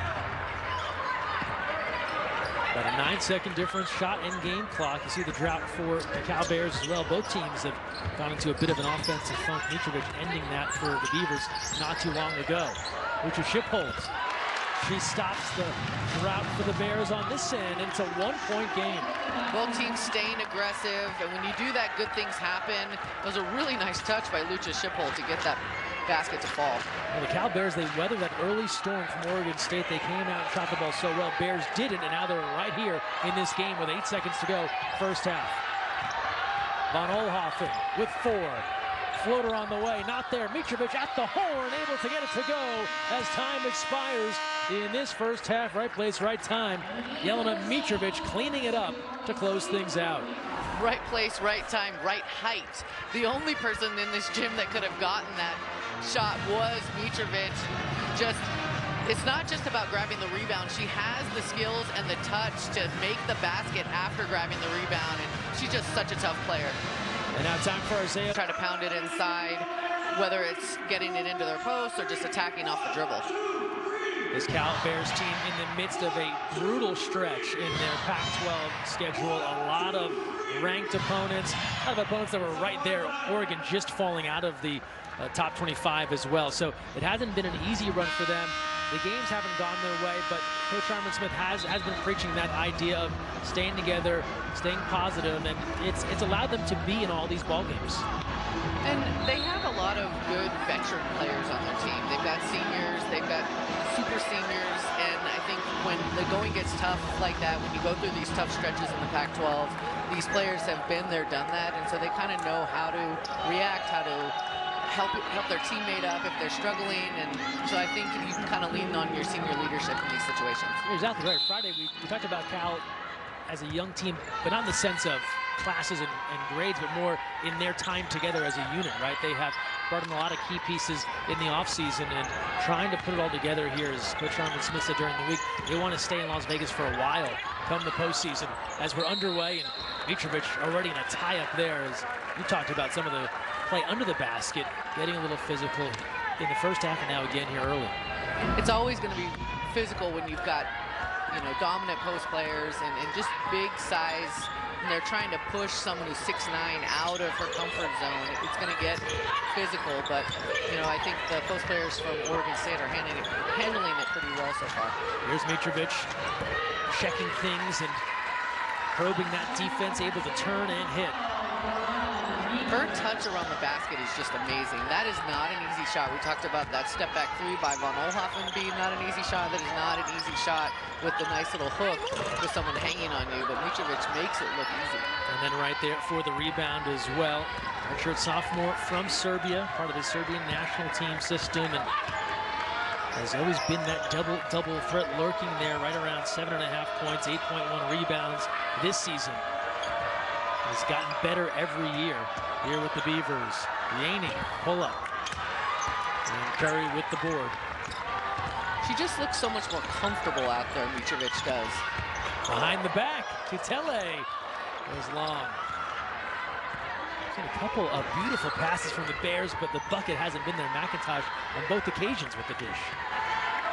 Speaker 1: About a 9-second difference, shot and game clock. You see the drought for the Cal Bears as well. Both teams have gone into a bit of an offensive funk. Mitrovic ending that for the Beavers not too long ago. Richard Shipbolt. She stops the drought for the Bears on this end, and it's a 1-point game.
Speaker 2: Both teams staying aggressive, and when you do that, good things happen. It was a really nice touch by Lucha Shipbolt to get that basket to fall.
Speaker 1: Well, the Cal Bears, they weathered that early storm from Oregon State. They came out and shot the ball so well. Bears didn't, and now they're right here in this game with 8 seconds to go, first half. Von Oelhoffen with 4. Floater on the way, not there. Mitrovic at the horn, able to get it to go as time expires in this first half. Right place, right time. Jelena Mitrovic cleaning it up to close things out.
Speaker 2: Right place, right time, right height. The only person in this gym that could have gotten that shot was Mitrovic. It's not just about grabbing the rebound. She has the skills and the touch to make the basket after grabbing the rebound, and she's just such a tough player.
Speaker 1: And now time for Isaiah.
Speaker 2: Try to pound it inside, whether it's getting it into their post or just attacking off the dribble.
Speaker 1: This Cal Bears team in the midst of a brutal stretch in their Pac-12 schedule. A lot of ranked opponents, a lot of opponents that were right there. Oregon just falling out of the top 25 as well. So it hasn't been an easy run for them. The games haven't gone their way, but Coach Armin Smith has been preaching that idea of staying together, staying positive, and it's allowed them to be in all these ball games.
Speaker 2: And they have a lot of good veteran players on their team. They've got seniors, they've got super seniors, and I think when the going gets tough like that, when you go through these tough stretches in the Pac-12, these players have been there, done that, and so they kind of know how to react, how to help their teammate up if they're struggling, and so I think you can kind of lean on your senior leadership in these situations.
Speaker 1: You're exactly right. Friday we talked about Cal as a young team, but not in the sense of classes and grades, but more in their time together as a unit, right? They have brought in a lot of key pieces in the offseason and trying to put it all together here, as Coach Armin Smith said during the week. They want to stay in Las Vegas for a while come the postseason as we're underway, and Mitrovic already in a tie-up there, as you talked about some of the play under the basket, getting a little physical in the first half and now again here early.
Speaker 2: It's always going to be physical when you've got, dominant post players and just big size, and they're trying to push someone who's 6'9" out of her comfort zone. It's going to get physical, but, I think the post players from Oregon State are handling it pretty well so far.
Speaker 1: Here's Mitrovic checking things and probing that defense, able to turn and hit.
Speaker 2: Her touch around the basket is just amazing. That is not an easy shot. We talked about that step back three by Von Oelhoffen being not an easy shot. That is not an easy shot with the nice little hook with someone hanging on you, but Mitrovic makes it look easy.
Speaker 1: And then right there for the rebound as well. Redshirt sophomore from Serbia, part of the Serbian national team system, and has always been that double threat lurking there, right around 7.5 points, 8.1 rebounds this season. Has gotten better every year here with the Beavers. Yeaney, pull up. And Curry with the board.
Speaker 2: She just looks so much more comfortable out there, Mitrovic does.
Speaker 1: Behind the back, Tutele goes long. Seen a couple of beautiful passes from the Bears, but the bucket hasn't been there. McIntosh on both occasions with the dish.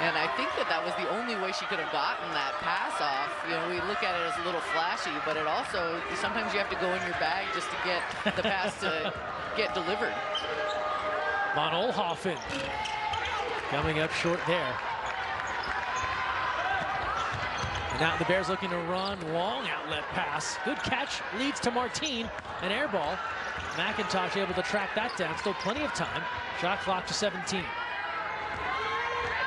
Speaker 2: And I think that was the only way she could have gotten that pass off. You know, we look at it as a little flashy, but it also, sometimes you have to go in your bag just to get the pass to get delivered.
Speaker 1: Von Oelhoffen coming up short there. And now the Bears looking to run, long outlet pass. Good catch, leads to Martine, an air ball. McIntosh able to track that down, still plenty of time. Shot clock to 17.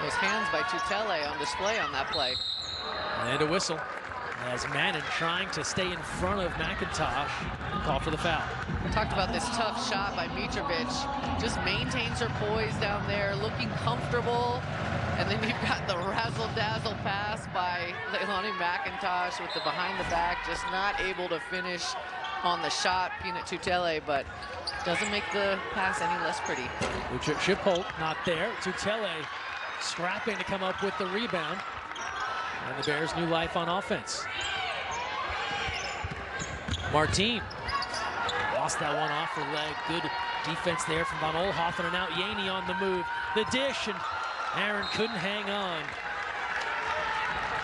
Speaker 2: Those hands by Tutele on display on that play.
Speaker 1: And a whistle as Manon trying to stay in front of McIntosh. Call for the foul.
Speaker 2: We talked about this tough shot by Mitrovic. Just maintains her poise down there, looking comfortable. And then you've got the razzle-dazzle pass by Leilani McIntosh with the behind the back, just not able to finish on the shot, Peanut Tutele, but doesn't make the pass any less pretty.
Speaker 1: Shipholt not there. Tutele scrapping to come up with the rebound. And the Bears new life on offense. Martine lost that one off her leg. Good defense there from Von Oelhoffen, and now Yeaney on the move. The dish, and Aaron couldn't hang on.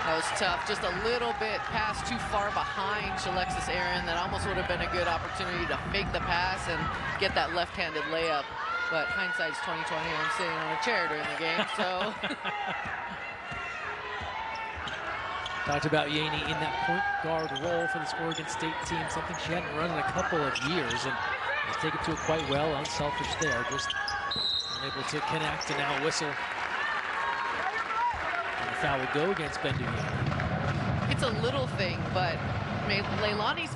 Speaker 2: That was tough. Just a little bit pass too far behind Alexis Aaron. That almost would have been a good opportunity to fake the pass and get that left-handed layup. But hindsight's 20/20. I'm sitting on a chair during the game, so.
Speaker 1: Talked about Yeaney in that point guard role for this Oregon State team, something she hadn't run in a couple of years, and has taken to it quite well. Unselfish there, just unable to connect, and now whistle. And the foul will go against Bendu Yeaney.
Speaker 2: It's a little thing, but Leilani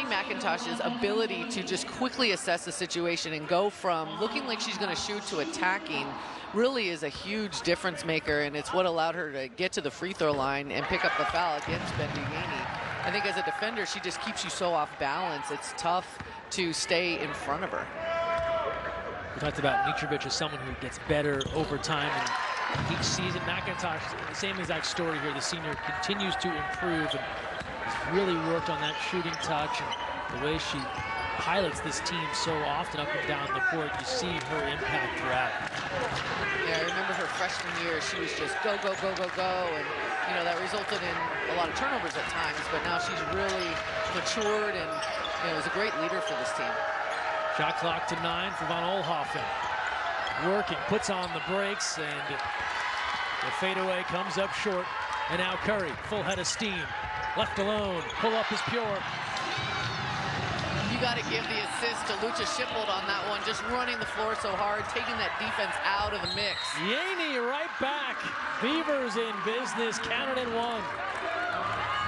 Speaker 2: McIntosh's ability to just quickly assess the situation and go from looking like she's going to shoot to attacking really is a huge difference maker, and it's what allowed her to get to the free throw line and pick up the foul against Bendu Yeaney. I think as a defender, she just keeps you so off balance. It's tough to stay in front of her.
Speaker 1: We talked about Mitrovic as someone who gets better over time, and each season McIntosh, the same exact story here. The senior continues to improve and has really worked on that shooting touch, and the way she pilots this team so often up and down the court. You see her impact throughout.
Speaker 2: Yeah, I remember her freshman year, she was just go, go, go, go, go, and you know that resulted in a lot of turnovers at times, but now she's really matured and is a great leader for this team.
Speaker 1: Shot clock to 9 for Von Oelhoffen. Working, puts on the brakes, and the fadeaway comes up short. And now Curry, full head of steam. Left alone, pull up is pure.
Speaker 2: You got to give the assist to Lucha Shippold on that one, just running the floor so hard, taking that defense out of the mix.
Speaker 1: Yeaney right back. Beavers in business, counted in one.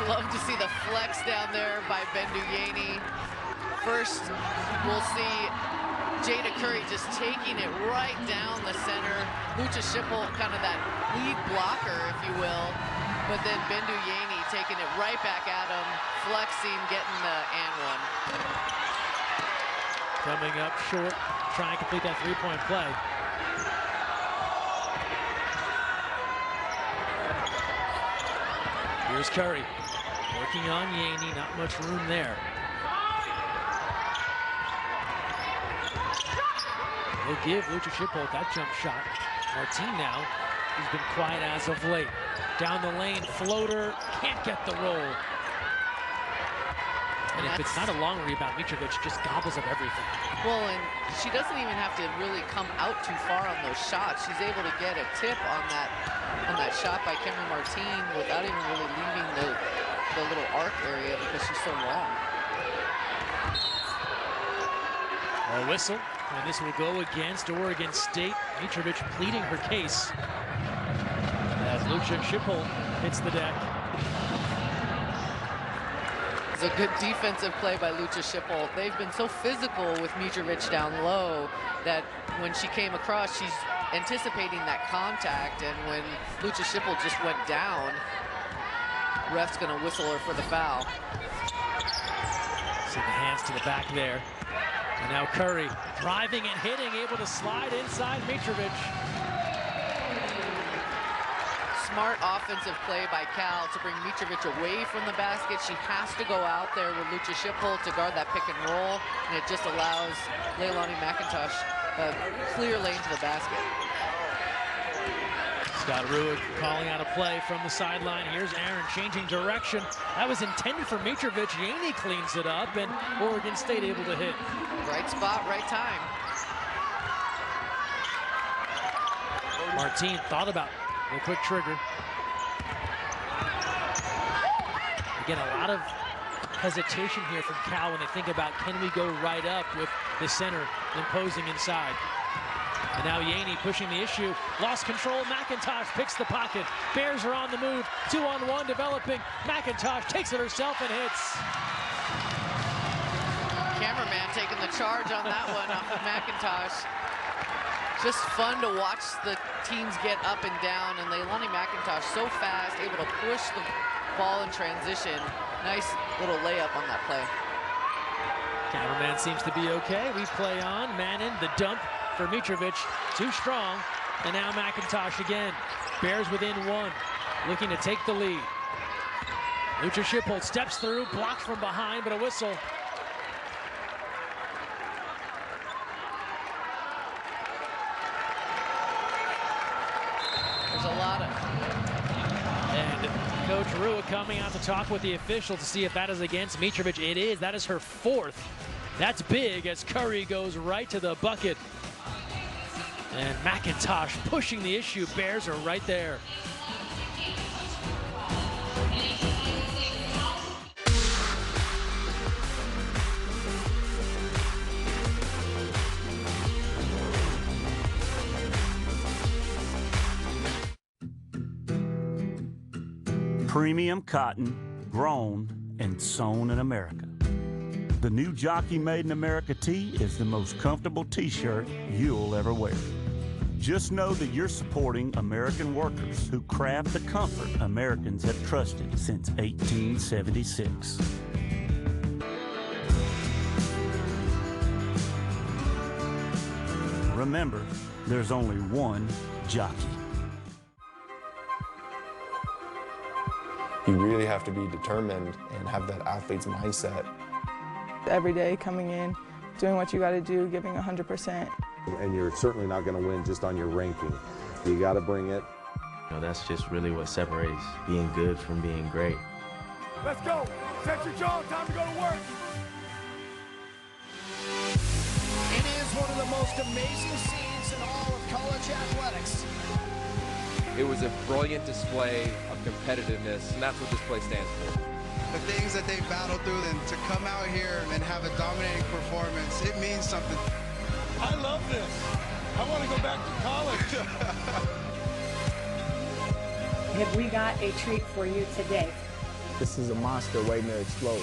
Speaker 2: Love to see the flex down there by Bendu Yeaney. First, we'll see Jada Curry just taking it right down the center. Lucha Shippold, kind of that lead blocker, if you will. But then Bendu Yeaney taking it right back at him, flexing, getting the and one.
Speaker 1: Coming up short, trying to complete that three-point play. Here's Curry, working on Yeaney, not much room there. They'll give Lucha Shippold that jump shot. Martine now, who's been quiet as of late. Down the lane, floater, can't get the roll. And if it's not a long rebound, Mitrovic just gobbles up everything.
Speaker 2: Well, and she doesn't even have to really come out too far on those shots. She's able to get a tip on that shot by Cameron Martine without even really leaving the little arc area because she's so long.
Speaker 1: A whistle, and this will go against Oregon State. Mitrovic pleading her case as Lucia Schipholt hits the deck.
Speaker 2: It's a good defensive play by Lucia Schipholt. They've been so physical with Mitrovic down low that when she came across, she's anticipating that contact, and when Lucia Schipholt just went down, ref's gonna whistle her for the foul.
Speaker 1: See the hands to the back there. And now Curry driving and hitting, able to slide inside Mitrovic.
Speaker 2: Smart offensive play by Cal to bring Mitrovic away from the basket. She has to go out there with Lucia Schipholt to guard that pick and roll, and it just allows Leilani McIntosh a clear lane to the basket.
Speaker 1: Scott Ruick calling out a play from the sideline. Here's Aaron changing direction. That was intended for Mitrovic. Yeaney cleans it up, and Oregon State able to hit.
Speaker 2: Right spot, right time.
Speaker 1: Martine thought about the quick trigger. Again, a lot of hesitation here from Cal when they think about, can we go right up with the center imposing inside. And now Yeaney pushing the issue, lost control. McIntosh picks the pocket. Bears are on the move. 2-on-1 developing. McIntosh takes it herself and hits.
Speaker 2: Cameraman taking the charge on that one off of McIntosh. Just fun to watch the teams get up and down, and Leilani McIntosh so fast, able to push the ball in transition. Nice little layup on that play.
Speaker 1: Cameraman seems to be okay. We play on. Mannon, the dump for Mitrovic, too strong, and now McIntosh again. Bears within one, looking to take the lead. Lucia Schipholt steps through, blocked from behind, but a whistle.
Speaker 2: There's a lot of...
Speaker 1: And Coach Ruick coming out to talk with the official to see if that is against Mitrovic. It is. That is her fourth. That's big as Curry goes right to the bucket. And McIntosh pushing the issue. Bears are right there.
Speaker 19: Premium cotton, grown and sewn in America. The new Jockey Made in America tee is the most comfortable t-shirt you'll ever wear. Just know that you're supporting American workers who craft the comfort Americans have trusted since 1876. Remember, there's only one jockey.
Speaker 4: You really have to be determined and have that athlete's mindset.
Speaker 5: Every day coming in, doing what you got to do, giving 100%.
Speaker 6: And you're certainly not going to win just on your ranking. You got to bring it.
Speaker 7: You know, that's just really what separates being good from being great.
Speaker 8: Let's go. Set your jaw. Time to go to work.
Speaker 9: It is one of the most amazing scenes in all of college athletics.
Speaker 10: It was a brilliant display of competitiveness, and that's what this play stands for.
Speaker 11: The things that they battled through, and to come out here and have a dominating performance, it means something.
Speaker 8: I love this. I want to go back to college.
Speaker 12: Have we got a treat for you today?
Speaker 13: This is a monster waiting to explode.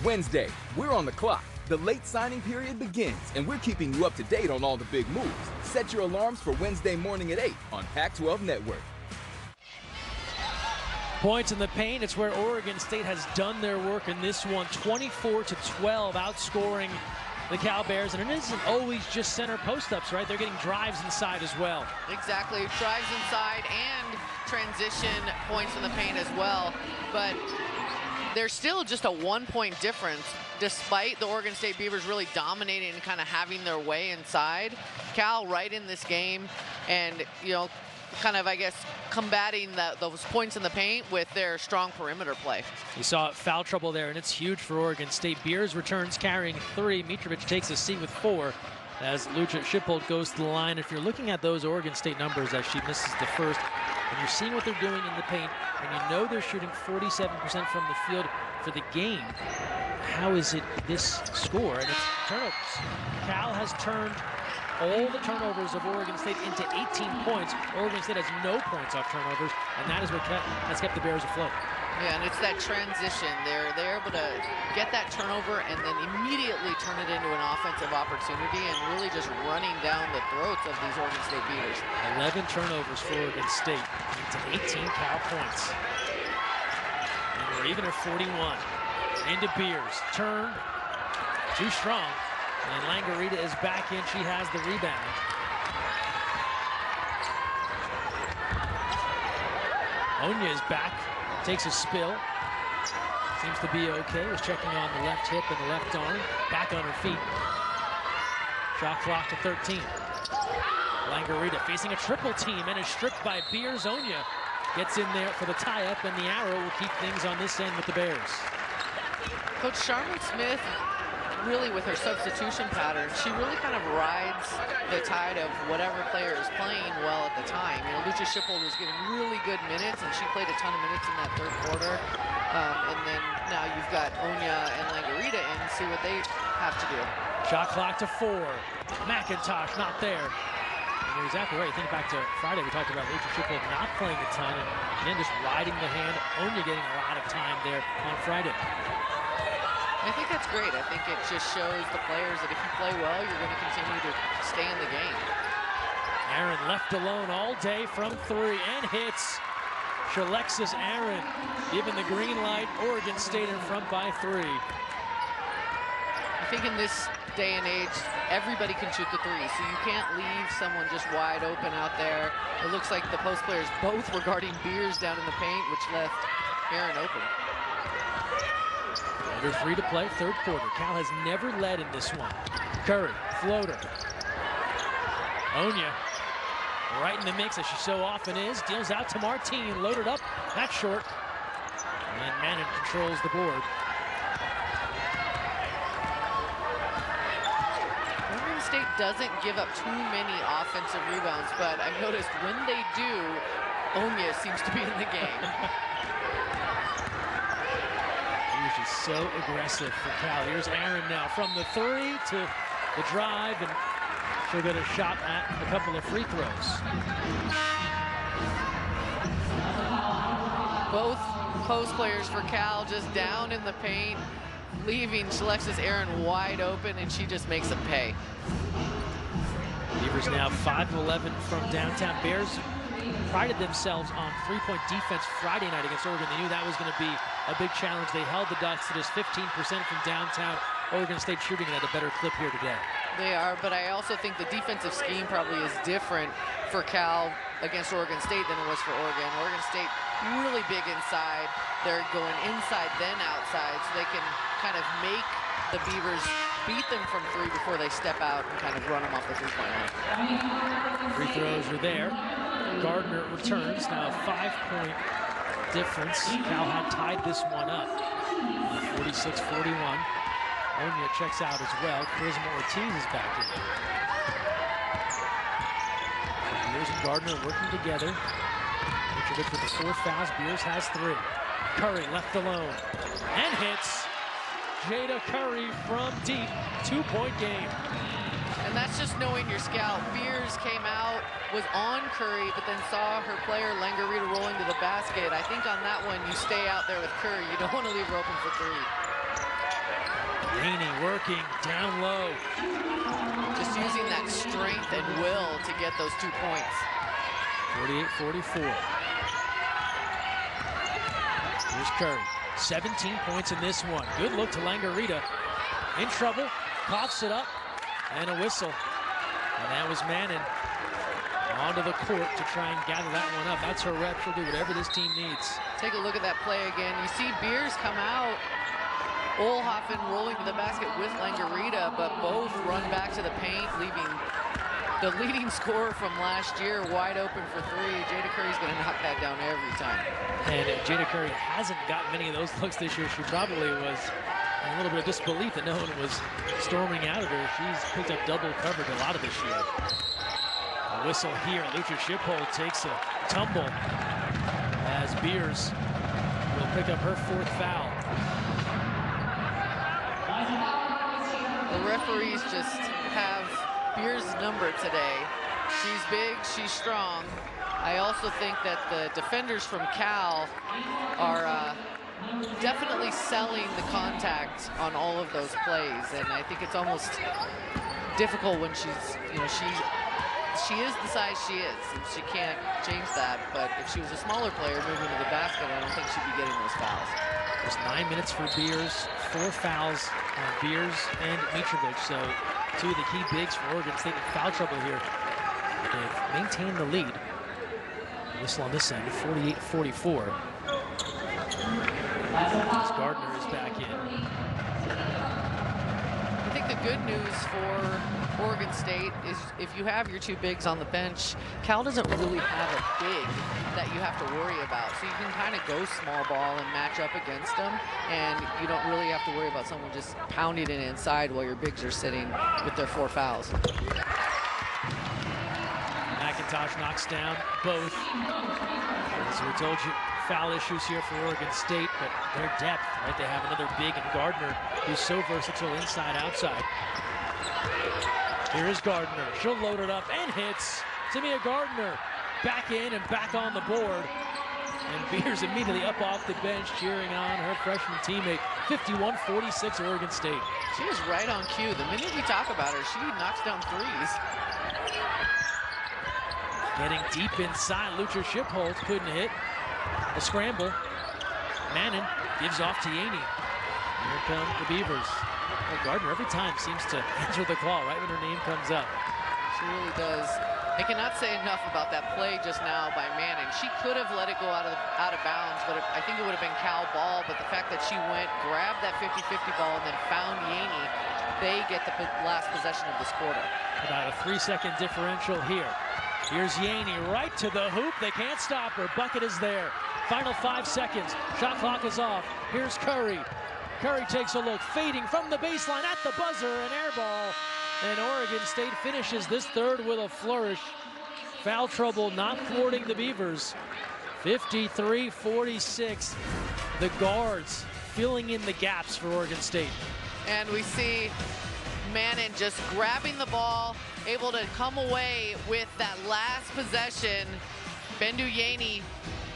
Speaker 22: Wednesday, we're on the clock. The late signing period begins, and we're keeping you up to date on all the big moves. Set your alarms for Wednesday morning at 8 on Pac-12 Network.
Speaker 1: Points in the paint. It's where Oregon State has done their work in this one. 24-12, outscoring the Cal Bears. And it isn't always just center post-ups, right? They're getting drives inside as well.
Speaker 2: Exactly. Drives inside and transition points in the paint as well. But there's still just a 1-point difference, despite the Oregon State Beavers really dominating and kind of having their way inside. Cal right in this game, and, you know, kind of, I guess, combating those points in the paint with their strong perimeter play.
Speaker 1: You saw foul trouble there, and it's huge for Oregon State. Beers returns carrying 3. Mitrovic takes a seat with 4 as Lucia Shippold goes to the line. If you're looking at those Oregon State numbers as she misses the first, and you're seeing what they're doing in the paint, and you know they're shooting 47% from the field for the game, how is it this score? And it's turnovers. Cal has turned all the turnovers of Oregon State into 18 points. Oregon State has no points off turnovers, and that is what has kept the Bears afloat.
Speaker 2: Yeah, and it's that transition. They're able to get that turnover and then immediately turn it into an offensive opportunity and really just running down the throats of these Oregon State Beavers.
Speaker 1: 11 turnovers for Oregon State into 18 Cal points. And we're even at 41. Into Beers, turned, too strong. And Langarita is back in. She has the rebound. Onya is back, takes a spill. Seems to be okay. Was checking on the left hip and the left arm. Back on her feet. Shot clock to 13. Langarita facing a triple team and is stripped by Beers. Onya gets in there for the tie-up, and the arrow will keep things on this end with the Bears.
Speaker 2: Coach Charmin Smith, really with her substitution pattern, she really kind of rides the tide of whatever player is playing well at the time. You know, Lucia Shippold was getting really good minutes, and she played a ton of minutes in that third quarter. And then now you've got Onya and Langarita in, see what they have to do.
Speaker 1: Shot clock to 4. McIntosh not there. And you're exactly right. You think back to Friday, we talked about Lucia Shippold not playing a ton, and then just riding the hand. Onya getting a lot of time there on Friday.
Speaker 2: I think that's great. I think it just shows the players that if you play well, you're going to continue to stay in the game.
Speaker 1: Aaron left alone all day from 3 and hits. Shalexis Aaron given the green light. Oregon State in front by 3.
Speaker 2: I think in this day and age, everybody can shoot the 3, so you can't leave someone just wide open out there. It looks like the post players both were guarding Beers down in the paint, which left Aaron open.
Speaker 1: Under 3 to play, third quarter. Cal has never led in this one. Curry, floater. Onya, right in the mix as she so often is. Deals out to Martine, loaded up, that's short. And Manin controls the board.
Speaker 2: Oregon State doesn't give up too many offensive rebounds, but I've noticed when they do, Onya seems to be in the game.
Speaker 1: She's so aggressive for Cal. Here's Aaron now from the 3 to the drive, and she'll get a shot at a couple of free throws.
Speaker 2: Both post players for Cal just down in the paint, leaving Shalexis Aaron wide open, and she just makes them pay.
Speaker 1: Beavers now 5 of 11 from downtown. Bears prided themselves on three-point defense Friday night against Oregon. They knew that was going to be a big challenge. They held the Ducks to just 15% from downtown. Oregon State shooting it at a better clip here today.
Speaker 2: They are, but I also think the defensive scheme probably is different for Cal against Oregon State than it was for Oregon. Oregon State really big inside. They're going inside then outside, so they can kind of make the Beavers beat them from 3 before they step out and kind of run them off the three-point line.
Speaker 1: Free throws are there. Gardner returns, now a 5-point difference. Cal had tied this one up, 46-41. Onya checks out as well. Charisma Ortiz is back in. Beers and Gardner working together. Mitrovic with the 4 fouls. Beers has 3. Curry left alone and hits. Jada Curry from deep, 2-point game.
Speaker 2: And that's just knowing your scout. Beers came out, was on Curry, but then saw her player Langarita rolling to the basket. I think on that one, you stay out there with Curry. You don't want to leave her open for 3.
Speaker 1: Yeaney working down low.
Speaker 2: Just using that strength and will to get those 2 points.
Speaker 1: 48-44. Here's Curry. 17 points in this one. Good look to Langarita. In trouble, coughs it up, and a whistle. And that was Manin onto the court to try and gather that one up. That's her rep. She'll do whatever this team needs.
Speaker 2: Take a look at that play again. You see Beers come out. Olhoffen rolling to the basket with Langarita, but both run back to the paint, leaving the leading scorer from last year, wide open for three. Jada Curry's going to knock that down every time.
Speaker 1: And Jada Curry hasn't got many of those looks this year. She probably was in a little bit of disbelief that no one was storming out of her. She's picked up double coverage a lot of this year. A whistle here. Lucia Shiphold takes a tumble as Beers will pick up her 4th foul.
Speaker 2: The referees just have Beers' number today. She's big, she's strong. I also think that the defenders from Cal are definitely selling the contact on all of those plays, and I think it's almost difficult when she's, you know, she is the size she is, and she can't change that. But if she was a smaller player moving to the basket, I don't think she'd be getting those fouls.
Speaker 1: There's 9 minutes for Beers, 4 fouls on Beers and Mitrovic. So 2 of the key bigs for Oregon State in foul trouble here. They've maintained the lead. Whistle on this end, 48-44. As Gardner is back in.
Speaker 2: I think the good news for Oregon State is if you have your 2 bigs on the bench, Cal doesn't really have a big that you have to worry about. So you can kind of go small ball and match up against them, and you don't really have to worry about someone just pounding it inside while your bigs are sitting with their 4 fouls.
Speaker 1: McIntosh knocks down both. As we told you, foul issues here for Oregon State, but their depth, right? They have another big in Gardner, who's so versatile inside, outside. Here is Gardner. She'll load it up and hits. Tamia Gardner back in and back on the board. And Beers immediately up off the bench cheering on her freshman teammate. 51-46 Oregon State.
Speaker 2: She was right on cue. The minute we talk about her, she knocks down threes.
Speaker 1: Getting deep inside, Lucia Shiphold couldn't hit. A scramble. Mannon gives off to Yeaney. Here come the Beavers. Well, Gardner every time seems to answer the call right when her name comes up.
Speaker 2: She really does. I cannot say enough about that play just now by Manning. She could have let it go out of bounds, but I think it would have been Cal ball. But the fact that she went, grabbed that 50-50 ball, and then found Yeaney, they get the last possession of this quarter.
Speaker 1: About a 3-second differential here. Here's Yeaney right to the hoop. They can't stop her. Bucket is there. Final 5 seconds. Shot clock is off. Here's Curry. Curry takes a look, fading from the baseline at the buzzer, an air ball. And Oregon State finishes this third with a flourish. Foul trouble not thwarting the Beavers. 53-46. The guards filling in the gaps for Oregon State.
Speaker 2: And we see Mannon just grabbing the ball, able to come away with that last possession. Bendu Yeaney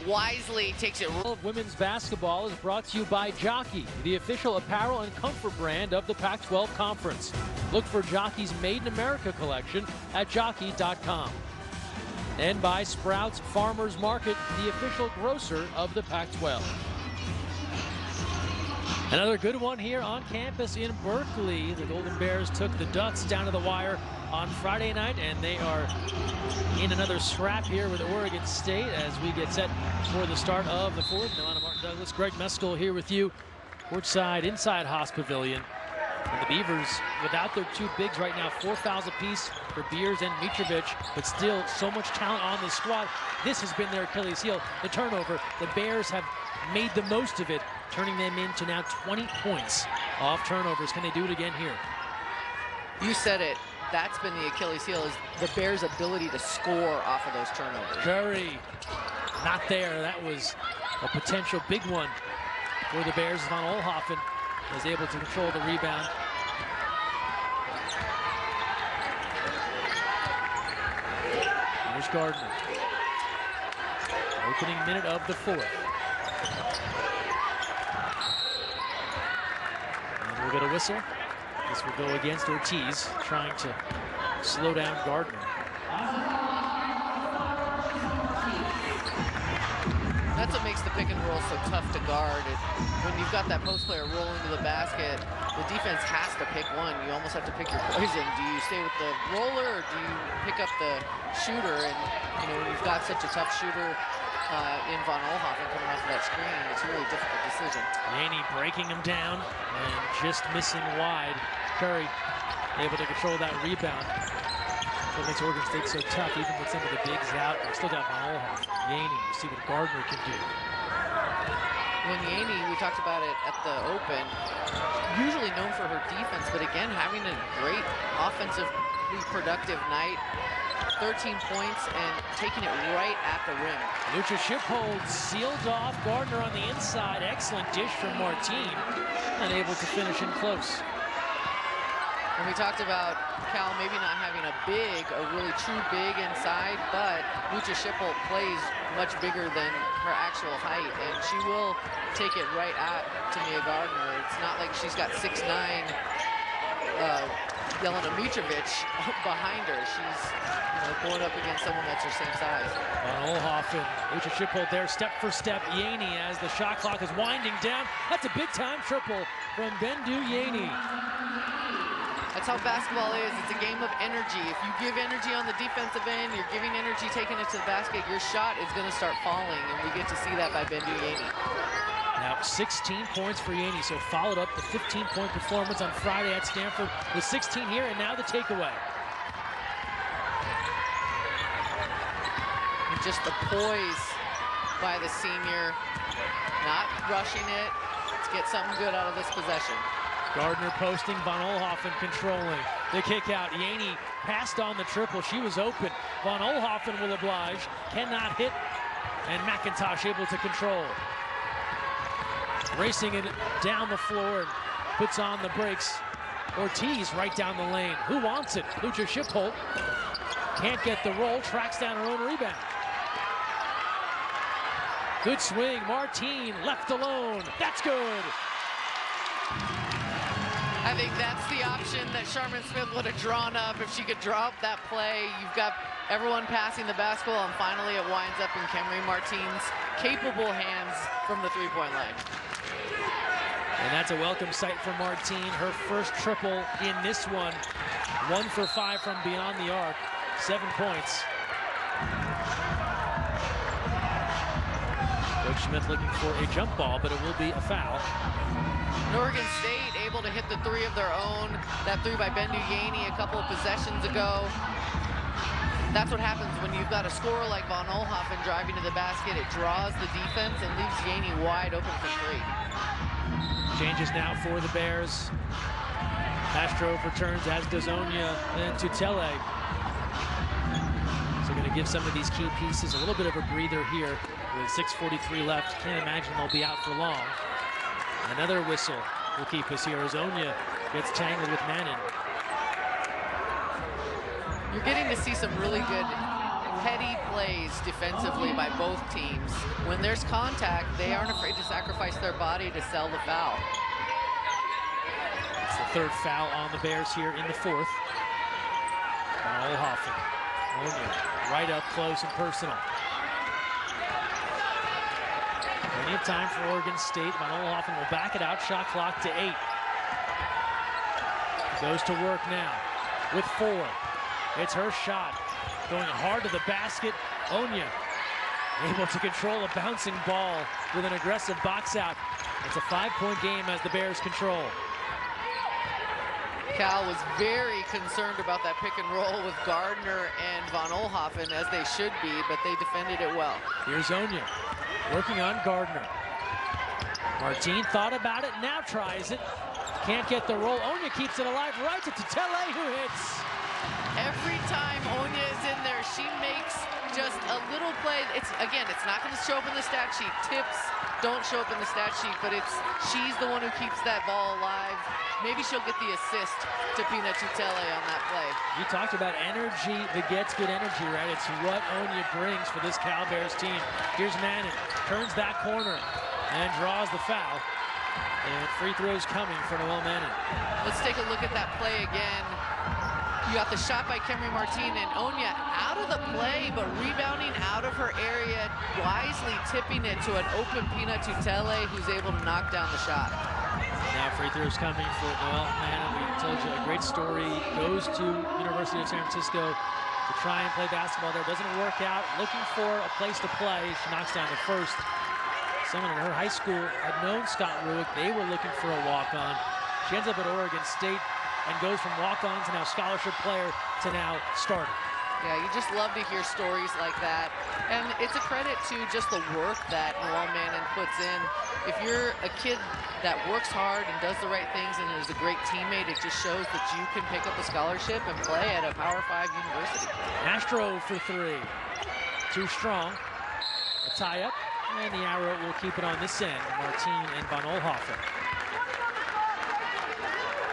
Speaker 2: wisely takes it.
Speaker 1: Women's basketball is brought to you by Jockey, the official apparel and comfort brand of the Pac-12 Conference. Look for Jockey's Made in America collection at jockey.com. And by Sprouts Farmers Market, the official grocer of the Pac-12. Another good one here on campus in Berkeley. The Golden Bears took the Ducks down to the wire on Friday night, and they are in another scrap here with Oregon State as we get set for the start of the fourth. Milana Martin-Douglas, Greg Meskel here with you. Courtside, inside Haas Pavilion. And the Beavers, without their 2 bigs right now, 4 fouls apiece for Beers and Mitrovic, but still so much talent on the squad. This has been their Achilles heel, the turnover. The Bears have made the most of it, turning them into now 20 points off turnovers. Can they do it again here?
Speaker 2: You said it. That's been the Achilles heel, is the Bears' ability to score off of those turnovers.
Speaker 1: Curry, not there. That was a potential big one for the Bears. Von Oelhoffen was able to control the rebound. Here's Gardner. Opening minute of the fourth. And we'll get a whistle. This will go against Ortiz, trying to slow down Gardner.
Speaker 2: That's what makes the pick and roll so tough to guard. When you've got that post player rolling to the basket, the defense has to pick one. You almost have to pick your poison. Do you stay with the roller or do you pick up the shooter? And you know, when you've got such a tough shooter in Von Oelhoffen coming off of that screen, it's a really difficult decision.
Speaker 1: Yeaney breaking him down and just missing wide. Curry able to control that rebound. What makes Oregon State so tough, even with some of the bigs out. We still got Von Oelhoff, Yeaney. You see what Gardner can do.
Speaker 2: When Yeaney, we talked about it at the Open, usually known for her defense, but again, having a great offensively productive night. 13 points and taking it right at the rim.
Speaker 1: Lucia Shiphold sealed off Gardner on the inside. Excellent dish from Martine. Unable to finish in close.
Speaker 2: And we talked about Cal maybe not having a really true big inside, but Lucia Shiphold plays much bigger than her actual height, and she will take it right at Tamia Gardner. It's not like she's got 6'9", Jelena Mitrovic behind her. She's going up against someone that's her same size.
Speaker 1: Von Oelhoff and Lucia Shiphold there, step for step. Yeaney, as the shot clock is winding down. That's a big-time triple from Bendu Yeaney.
Speaker 2: That's how basketball is. It's a game of energy. If you give energy on the defensive end, you're giving energy, taking it to the basket, your shot is going to start falling, and we get to see that by Bendu Yeaney.
Speaker 1: Now 16 points for Yeaney, so followed up the 15-point performance on Friday at Stanford with 16 here, and now the takeaway.
Speaker 2: And just the poise by the senior, not rushing it. Let's get something good out of this possession.
Speaker 1: Gardner posting, Von Oelhoff controlling. The kick out, Yeaney passed on the triple. She was open. Von Oelhoff will oblige, cannot hit, and McIntosh able to control. Racing it down the floor and puts on the brakes. Ortiz right down the lane. Who wants it? Lucia Shiphold can't get the roll, tracks down her own rebound. Good swing, Martine left alone. That's good.
Speaker 2: I think that's the option that Sharman Smith would have drawn up if she could draw up that play. You've got everyone passing the basketball, and finally it winds up in Camry Martine's capable hands from the three-point line.
Speaker 1: And that's a welcome sight for Martine. Her first triple in this one. 1 for 5 from beyond the arc. 7 points. Coach Smith looking for a jump ball, but it will be a foul.
Speaker 2: Oregon State able to hit the three of their own. That three by Bendu Yeaney a couple of possessions ago. That's what happens when you've got a scorer like Von Oelhoff driving to the basket. It draws the defense and leaves Yeaney wide open for three.
Speaker 1: Changes now for the Bears. Pastrove returns, as does Onya and Tutele. So going to give some of these key pieces a little bit of a breather here with 6:43 left. Can't imagine they'll be out for long. Another whistle will keep us here as Onya gets tangled with Mannon.
Speaker 2: You're getting to see some really good heady plays defensively by both teams. When there's contact, they aren't afraid to sacrifice their body to sell the foul.
Speaker 1: It's the third foul on the Bears here in the fourth. Von Oelhoff, Onya right up close and personal. Plenty of time for Oregon State. Von Oelhoff will back it out, shot clock to 8. Goes to work now with 4. It's her shot, going hard to the basket. Onya able to control a bouncing ball with an aggressive box out. It's a 5-point game as the Bears control.
Speaker 2: Cal was very concerned about that pick and roll with Gardner and Von Oelhoff, as they should be, but they defended it well.
Speaker 1: Here's Onya working on Gardner. Martine thought about it, now tries it. Can't get the roll. Onya keeps it alive, right to Tutele, who hits.
Speaker 2: Every time Onya is in there, she makes just a little play. It's not going to show up in the stat sheet. Tips don't show up in the stat sheet, but she's the one who keeps that ball alive. Maybe she'll get the assist to Pina Tutele on that play.
Speaker 1: You talked about energy begets good energy, right? It's what Onya brings for this Cal Bears team. Here's Mannon, turns that corner and draws the foul. And free throws coming for Noelle Mannon.
Speaker 2: Let's take a look at that play again. You got the shot by Camry Martine, and Onya out of the play, but rebounding out of her area, wisely tipping it to an open Pina Tutele, who's able to knock down the shot.
Speaker 1: Now free throws coming for Noelle Mannon. We told you a great story. Goes to University of San Francisco to try and play basketball there. Doesn't work out. Looking for a place to play. She knocks down the first. Someone in her high school had known Scott Ruick. They were looking for a walk-on. She ends up at Oregon State and goes from walk-on to now scholarship player to now starter.
Speaker 2: Yeah, you just love to hear stories like that. And it's a credit to just the work that Noel Mannon puts in. If you're a kid that works hard and does the right things and is a great teammate, it just shows that you can pick up a scholarship and play at a Power 5 university.
Speaker 1: Astro for 3. Too strong. A tie-up, and the arrow will keep it on this end. Martine and Von Oelhofer.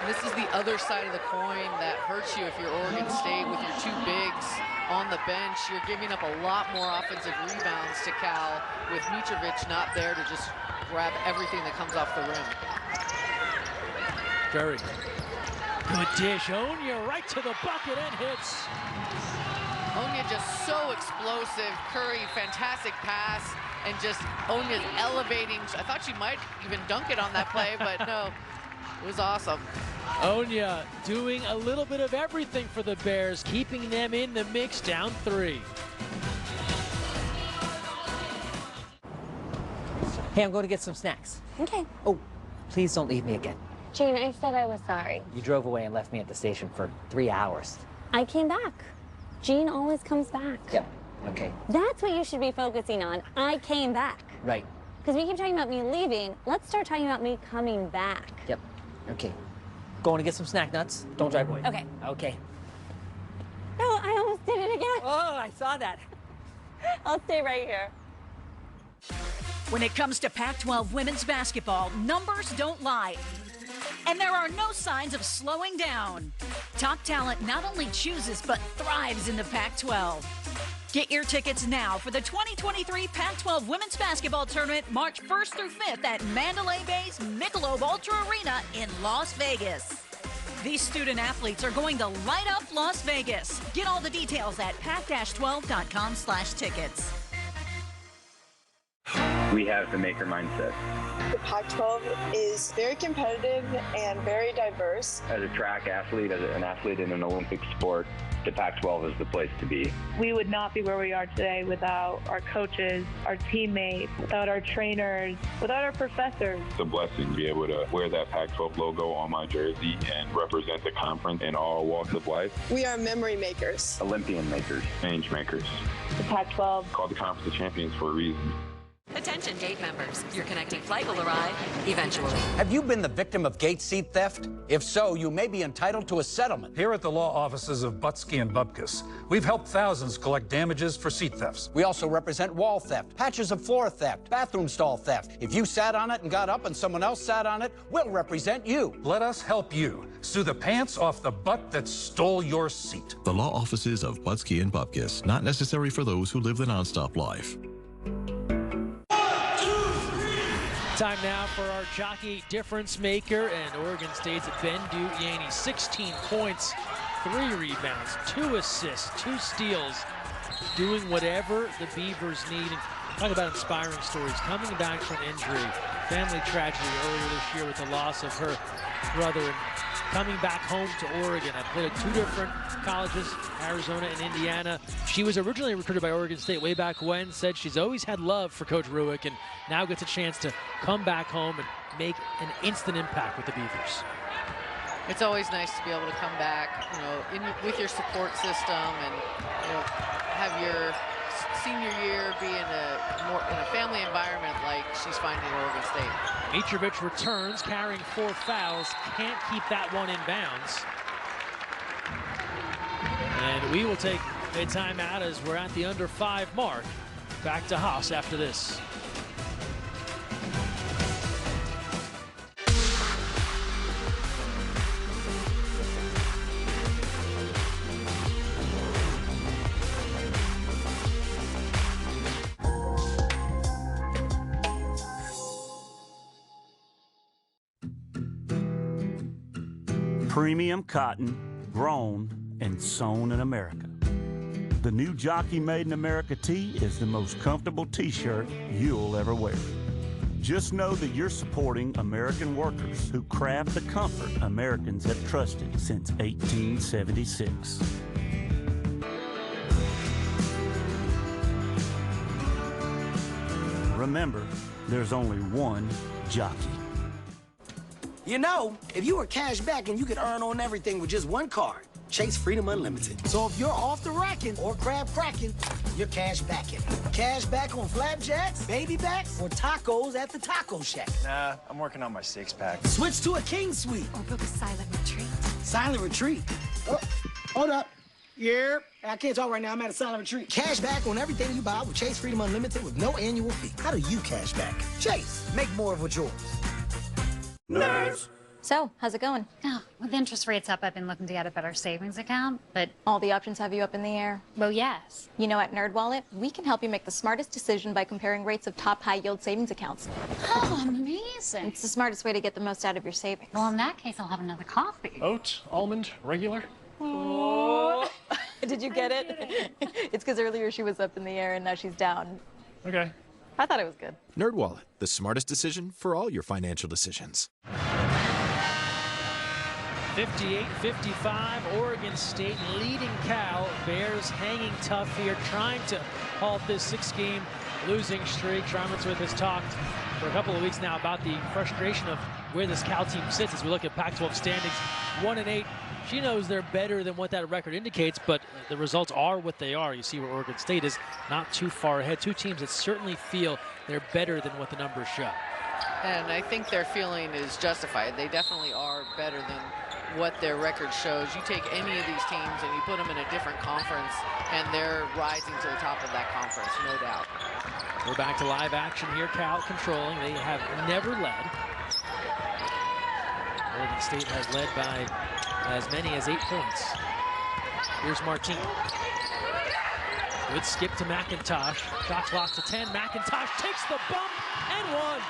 Speaker 2: This is the other side of the coin that hurts you if you're Oregon State with your 2 bigs on the bench. You're giving up a lot more offensive rebounds to Cal with Mitrovic not there to just grab everything that comes off the rim.
Speaker 1: Very good dish. Onya right to the bucket and hits.
Speaker 2: Onya just so explosive. Curry, fantastic pass, and just Onya's elevating. I thought she might even dunk it on that play, but no, it was awesome.
Speaker 1: Onya doing a little bit of everything for the Bears, keeping them in the mix, down 3.
Speaker 3: Hey, I'm going to get some snacks.
Speaker 14: Okay.
Speaker 3: Oh, please don't leave me again.
Speaker 14: Gene, I said I was sorry.
Speaker 3: You drove away and left me at the station for 3 hours.
Speaker 14: I came back. Gene always comes back.
Speaker 3: Yep, okay.
Speaker 14: That's what you should be focusing on. I came back.
Speaker 3: Right.
Speaker 14: Because we keep talking about me leaving. Let's start talking about me coming back.
Speaker 3: Yep, okay. Going to get some snack nuts. Don't drive away.
Speaker 14: Okay.
Speaker 3: Okay.
Speaker 14: No, I almost did it again.
Speaker 3: Oh, I saw that.
Speaker 14: I'll stay right here.
Speaker 23: When it comes to Pac-12 women's basketball, numbers don't lie. And there are no signs of slowing down. Top talent not only chooses, but thrives in the Pac-12. Get your tickets now for the 2023 Pac-12 Women's Basketball Tournament, March 1st through 5th at Mandalay Bay's Michelob Ultra Arena in Las Vegas. These student athletes are going to light up Las Vegas. Get all the details at pac-12.com/tickets.
Speaker 24: We have the maker mindset.
Speaker 5: The Pac-12 is very competitive and very diverse.
Speaker 24: As a track athlete, as an athlete in an Olympic sport, the Pac-12 is the place to be.
Speaker 5: We would not be where we are today without our coaches, our teammates, without our trainers, without our professors.
Speaker 25: It's a blessing to be able to wear that Pac-12 logo on my jersey and represent the conference in all walks of life.
Speaker 5: We are memory makers.
Speaker 24: Olympian makers.
Speaker 25: Change makers.
Speaker 5: The Pac-12
Speaker 25: called the conference of champions for a reason.
Speaker 26: Attention gate members, your connecting flight will arrive eventually.
Speaker 27: Have you been the victim of gate seat theft? If so, you may be entitled to a settlement.
Speaker 28: Here at the law offices of Butsky and Bupkis, we've helped thousands collect damages for seat thefts.
Speaker 27: We also represent wall theft, patches of floor theft, bathroom stall theft. If you sat on it and got up and someone else sat on it, we'll represent you.
Speaker 28: Let us help you sue the pants off the butt that stole your seat.
Speaker 20: The law offices of Butsky and Bupkis, not necessary for those who live the nonstop life.
Speaker 1: Time now for our jockey difference maker and Oregon State's Bendu Yeaney. 16 points, 3 rebounds, 2 assists, 2 steals, doing whatever the Beavers need. And talk about inspiring stories. Coming back from injury, family tragedy earlier this year with the loss of her brother, and coming back home to Oregon. I played at 2 different colleges, Arizona and Indiana. She was originally recruited by Oregon State way back when, said she's always had love for Coach Ruick, and now gets a chance to come back home and make an instant impact with the Beavers.
Speaker 2: It's always nice to be able to come back, with your support system and, have your senior year be in a family environment like she's finding at Oregon State.
Speaker 1: Mitrovic returns, carrying 4 fouls, can't keep that one in bounds. And we will take a timeout as we're at the under 5 mark. Back to Haas after this.
Speaker 19: Premium cotton, grown and sewn in America. The new Jockey Made in America tee is the most comfortable t-shirt you'll ever wear. Just know that you're supporting American workers who craft the comfort Americans have trusted since 1876. Remember, there's only one jockey.
Speaker 9: You know, if you were cash back and you could earn on everything with just one card, Chase Freedom Unlimited. So if you're off the racking or crab cracking, you're cash backing. Cash back on flapjacks, baby backs, or tacos at the Taco Shack.
Speaker 4: Nah, I'm working on my six-pack.
Speaker 9: Switch to a King Suite.
Speaker 14: Or book a silent retreat.
Speaker 9: Silent retreat. Oh, hold up. Yeah, I can't talk right now. I'm at a silent retreat. Cash back on everything you buy with Chase Freedom Unlimited with no annual fee. How do you cash back? Chase, make more of what's yours.
Speaker 14: Nerds. So, how's it going?
Speaker 6: Oh, with interest rates up, I've been looking to get a better savings account, but...
Speaker 14: All the options have you up in the air?
Speaker 6: Well, yes.
Speaker 14: You know, at NerdWallet, we can help you make the smartest decision by comparing rates of top high-yield savings accounts.
Speaker 6: Oh, amazing.
Speaker 14: It's the smartest way to get the most out of your savings.
Speaker 6: Well, in that case, I'll have another coffee.
Speaker 28: Oat, almond, regular?
Speaker 14: Oh. Did you get it? It's because earlier she was up in the air and now she's down.
Speaker 28: Okay.
Speaker 14: I thought it was good.
Speaker 7: NerdWallet, the smartest decision for all your financial decisions.
Speaker 1: 58-55, Oregon State leading Cal. Bears hanging tough here, trying to halt this 6-game losing streak. Charmitsworth has talked for a couple of weeks now about the frustration of where this Cal team sits as we look at Pac-12 standings. 1-8. She knows they're better than what that record indicates, but the results are what they are. You see where Oregon State is not too far ahead. Two teams that certainly feel they're better than what the numbers show.
Speaker 2: And I think their feeling is justified. They definitely are better than what their record shows. You take any of these teams and you put them in a different conference, and they're rising to the top of that conference, no doubt.
Speaker 1: We're back to live action here. Cal controlling. They have never led. Oregon State has led by as many as 8 points. Here's Martine. Good skip to McIntosh. Shot clock to 10. McIntosh takes the bump and one.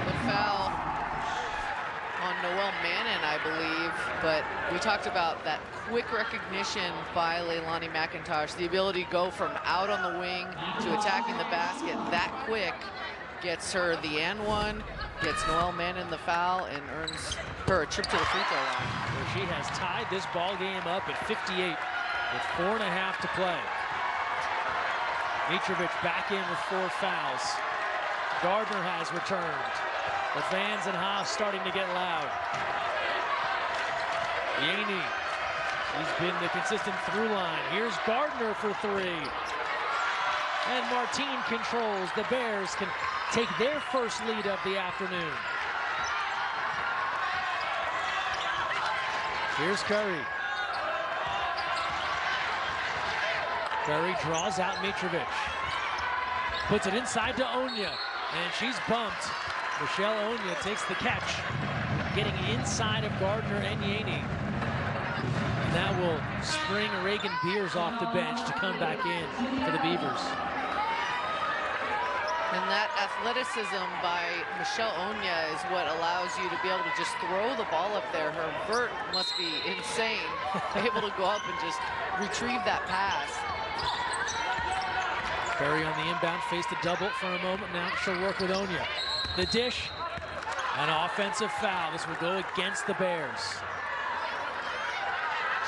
Speaker 2: The foul on Noelle Mannon, I believe, but we talked about that quick recognition by Leilani McIntosh, the ability to go from out on the wing to attacking the basket that quick. Gets her the and one, gets Noelle Mannon the foul, and earns her a trip to the free throw line.
Speaker 1: Where she has tied this ball game up at 58 with 4.5 to play. Mitrovic back in with 4 fouls. Gardner has returned. The fans in Haas starting to get loud. Yeaney, he's been the consistent through line. Here's Gardner for 3. And Martine controls. The Bears can take their first lead of the afternoon. Here's Curry. Curry draws out Mitrovic. Puts it inside to Onya, and she's bumped. Michelle Onya takes the catch, getting inside of Gardner and Yeaney. And that will spring Reagan Beers off the bench to come back in for the Beavers.
Speaker 2: And that athleticism by Michelle Onya is what allows you to be able to just throw the ball up there. Her vert must be insane, able to go up and just retrieve that pass.
Speaker 1: Curry on the inbound, faced a double for a moment. Now she'll work with Onya. The dish, an offensive foul. This will go against the Bears.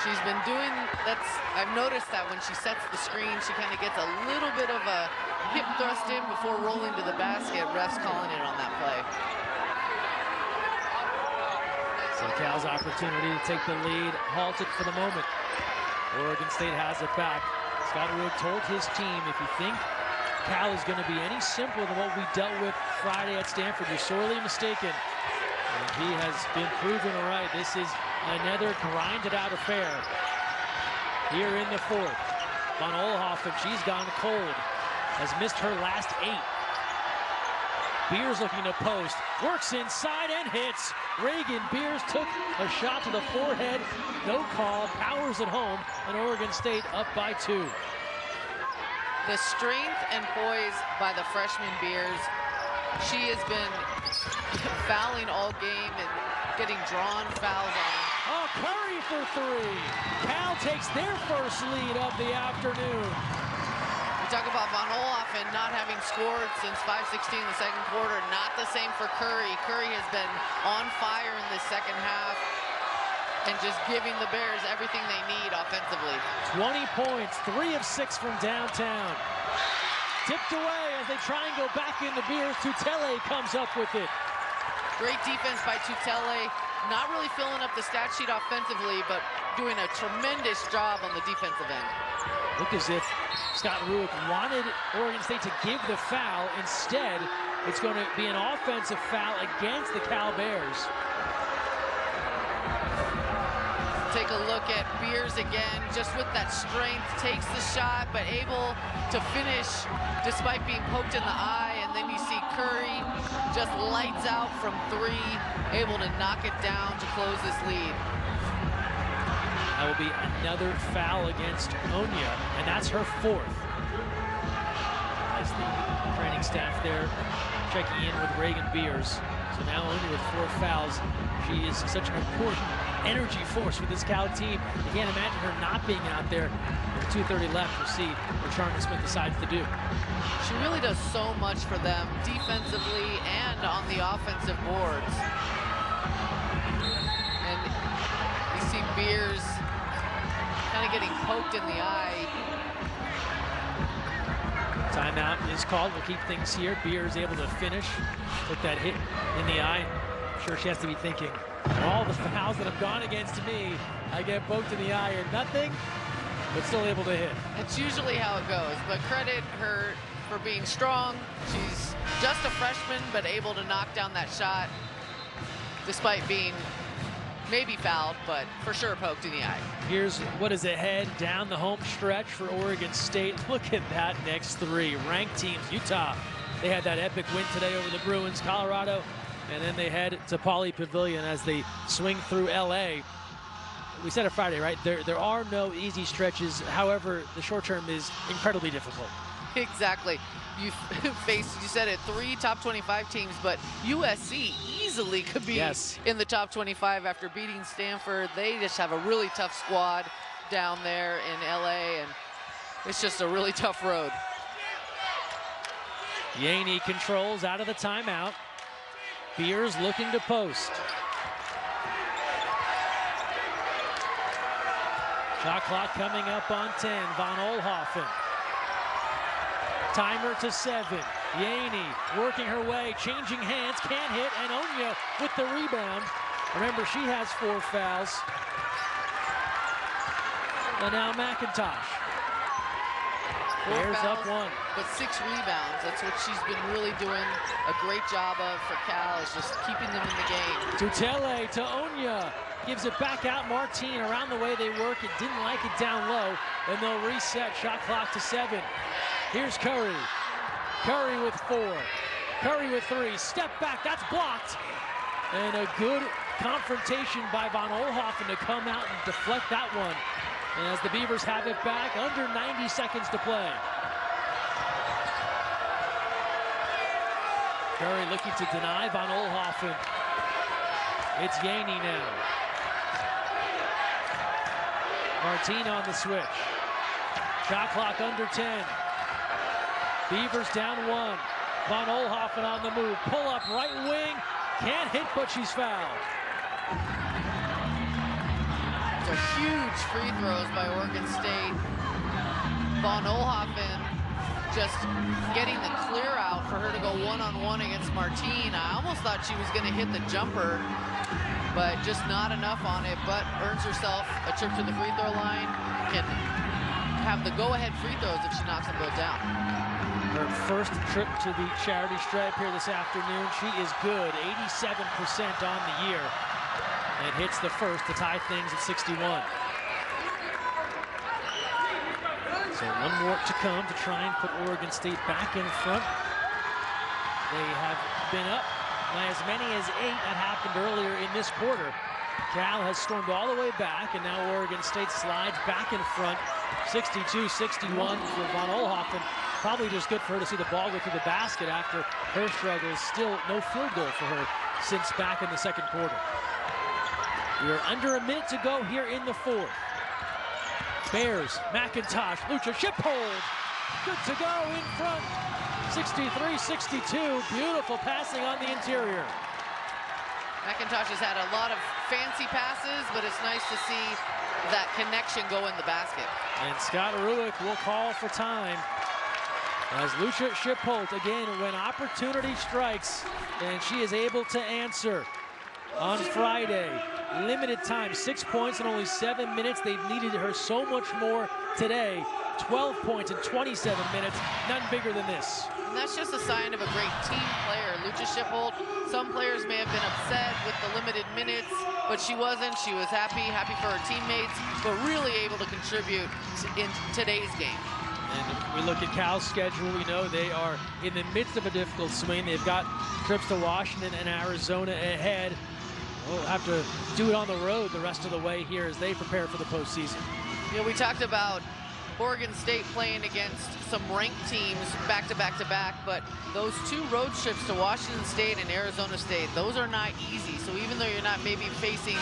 Speaker 2: She's been doing, I've noticed that when she sets the screen, she kind of gets a little bit of a hip thrust in before rolling to the basket. Refs calling it on that play.
Speaker 1: So Cal's opportunity to take the lead halted for the moment. Oregon State has it back. Scott Wood told his team, if you think Cal is going to be any simpler than what we dealt with Friday at Stanford, you're sorely mistaken. And he has been proven right. This is another grinded out affair here in the 4th. Von Oelhoffen, she's gone cold, has missed her last 8. Beers looking to post, works inside and hits. Reagan Beers took a shot to the forehead, no call, powers it home, and Oregon State up by 2.
Speaker 2: The strength and poise by the freshman Beers. She has been fouling all game and getting drawn fouls on.
Speaker 1: Oh, Curry for 3. Cal takes their first lead of the afternoon.
Speaker 2: We talk about Von Oelhoffen not having scored since 5:16 in the second quarter. Not the same for Curry. Curry has been on fire in the second half and just giving the Bears everything they need offensively.
Speaker 1: 20 points, 3 of 6 from downtown. Tipped away as they try and go back in the Beers. Tutele comes up with it.
Speaker 2: Great defense by Tutele. Not really filling up the stat sheet offensively, but doing a tremendous job on the defensive end.
Speaker 1: Look as if Scott Ruick wanted Oregon State to give the foul. Instead, it's going to be an offensive foul against the Cal Bears.
Speaker 2: Take a look at Beers again, just with that strength, takes the shot, but able to finish despite being poked in the eye. And then you see Curry just lights out from 3, able to knock it down to close this lead.
Speaker 1: That will be another foul against Onya, and that's her 4th. As the training staff there checking in with Reagan Beers. So now Onya with 4 fouls. She is such an important energy force for this Cal team. You can't imagine her not being out there. With 2:30 left, we'll see what Charmin Smith decides to do.
Speaker 2: She really does so much for them defensively and on the offensive boards. And you see Beers kind of getting poked in the eye.
Speaker 1: Timeout is called. We'll keep things here. Beers able to finish. Took that hit in the eye. I'm sure she has to be thinking, all the fouls that have gone against me, I get poked in the eye or nothing, but still able to hit.
Speaker 2: It's usually how it goes, but credit her for being strong. She's just a freshman, but able to knock down that shot despite being maybe fouled, but for sure poked in the eye.
Speaker 1: Here's what is ahead down the home stretch for Oregon State. Look at that next 3. Ranked teams, Utah, they had that epic win today over the Bruins. Colorado, and then they head to Pauley Pavilion as they swing through LA. We said it Friday, right? There are no easy stretches. However, the short term is incredibly difficult.
Speaker 2: Exactly. You faced, you said it, 3 top 25 teams, but USC easily could be in the top 25 after beating Stanford. They just have a really tough squad down there in LA, and it's just a really tough road.
Speaker 1: Yeaney controls out of the timeout. Beers looking to post. Shot clock coming up on 10. Von Oelhoffen. Timer to 7. Yeaney working her way, changing hands, can't hit, and Onya with the rebound. Remember, she has 4 fouls. And now McIntosh.
Speaker 2: 4
Speaker 1: Bears
Speaker 2: fouls,
Speaker 1: up 1.
Speaker 2: but 6 rebounds. That's what she's been really doing a great job of for Cal, is just keeping them in the game.
Speaker 1: Tutele to Onya. Gives it back out. Martine around the way they work. It didn't like it down low. And they'll reset. Shot clock to 7. Here's Curry. Curry with 4. Curry with 3. Step back. That's blocked. And a good confrontation by Von Oelhoffen to come out and deflect that one. And as the Beavers have it back, under 90 seconds to play. Curry looking to deny Von Oelhoffen. It's Yeaney now. Martine on the switch. Shot clock under 10. Beavers down 1. Von Oelhoffen on the move. Pull up right wing. Can't hit, but she's fouled.
Speaker 2: So huge free throws by Oregon State. Von Oelhoffen just getting the clear out for her to go one-on-one against Martine. I almost thought she was going to hit the jumper, but just not enough on it, but earns herself a trip to the free throw line. Can have the go-ahead free throws if she knocks them both down.
Speaker 1: Her first trip to the charity stripe here this afternoon. She is good, 87% on the year. And hits the first to tie things at 61. So 1 more to come to try and put Oregon State back in front. They have been up by as many as 8. That happened earlier in this quarter. Cal has stormed all the way back, and now Oregon State slides back in front. 62-61 for Von Oelhoffen. Probably just good for her to see the ball go through the basket after her struggles. Still no field goal for her since back in the second quarter. We are under a minute to go here in the 4th. Bears, McIntosh, Lucha, ship hold. Good to go in front. 63-62, beautiful passing on the interior.
Speaker 2: McIntosh has had a lot of fancy passes, but it's nice to see that connection go in the basket.
Speaker 1: And Scott Ruick will call for time. As Lucia Shipholt, again, when opportunity strikes, and she is able to answer on Friday. Limited time, 6 points in only 7 minutes. They've needed her so much more today. 12 points in 27 minutes, none bigger than this.
Speaker 2: And that's just a sign of a great team player. Lucia Shipholt, some players may have been upset with the limited minutes, but she wasn't. She was happy for her teammates, but really able to contribute in today's game.
Speaker 1: And if we look at Cal's schedule, we know they are in the midst of a difficult swing. They've got trips to Washington and Arizona ahead. We'll have to do it on the road the rest of the way here as they prepare for the postseason.
Speaker 2: You know, we talked about Oregon State playing against some ranked teams back to back, but those 2 road trips to Washington State and Arizona State, those are not easy. So even though you're not maybe facing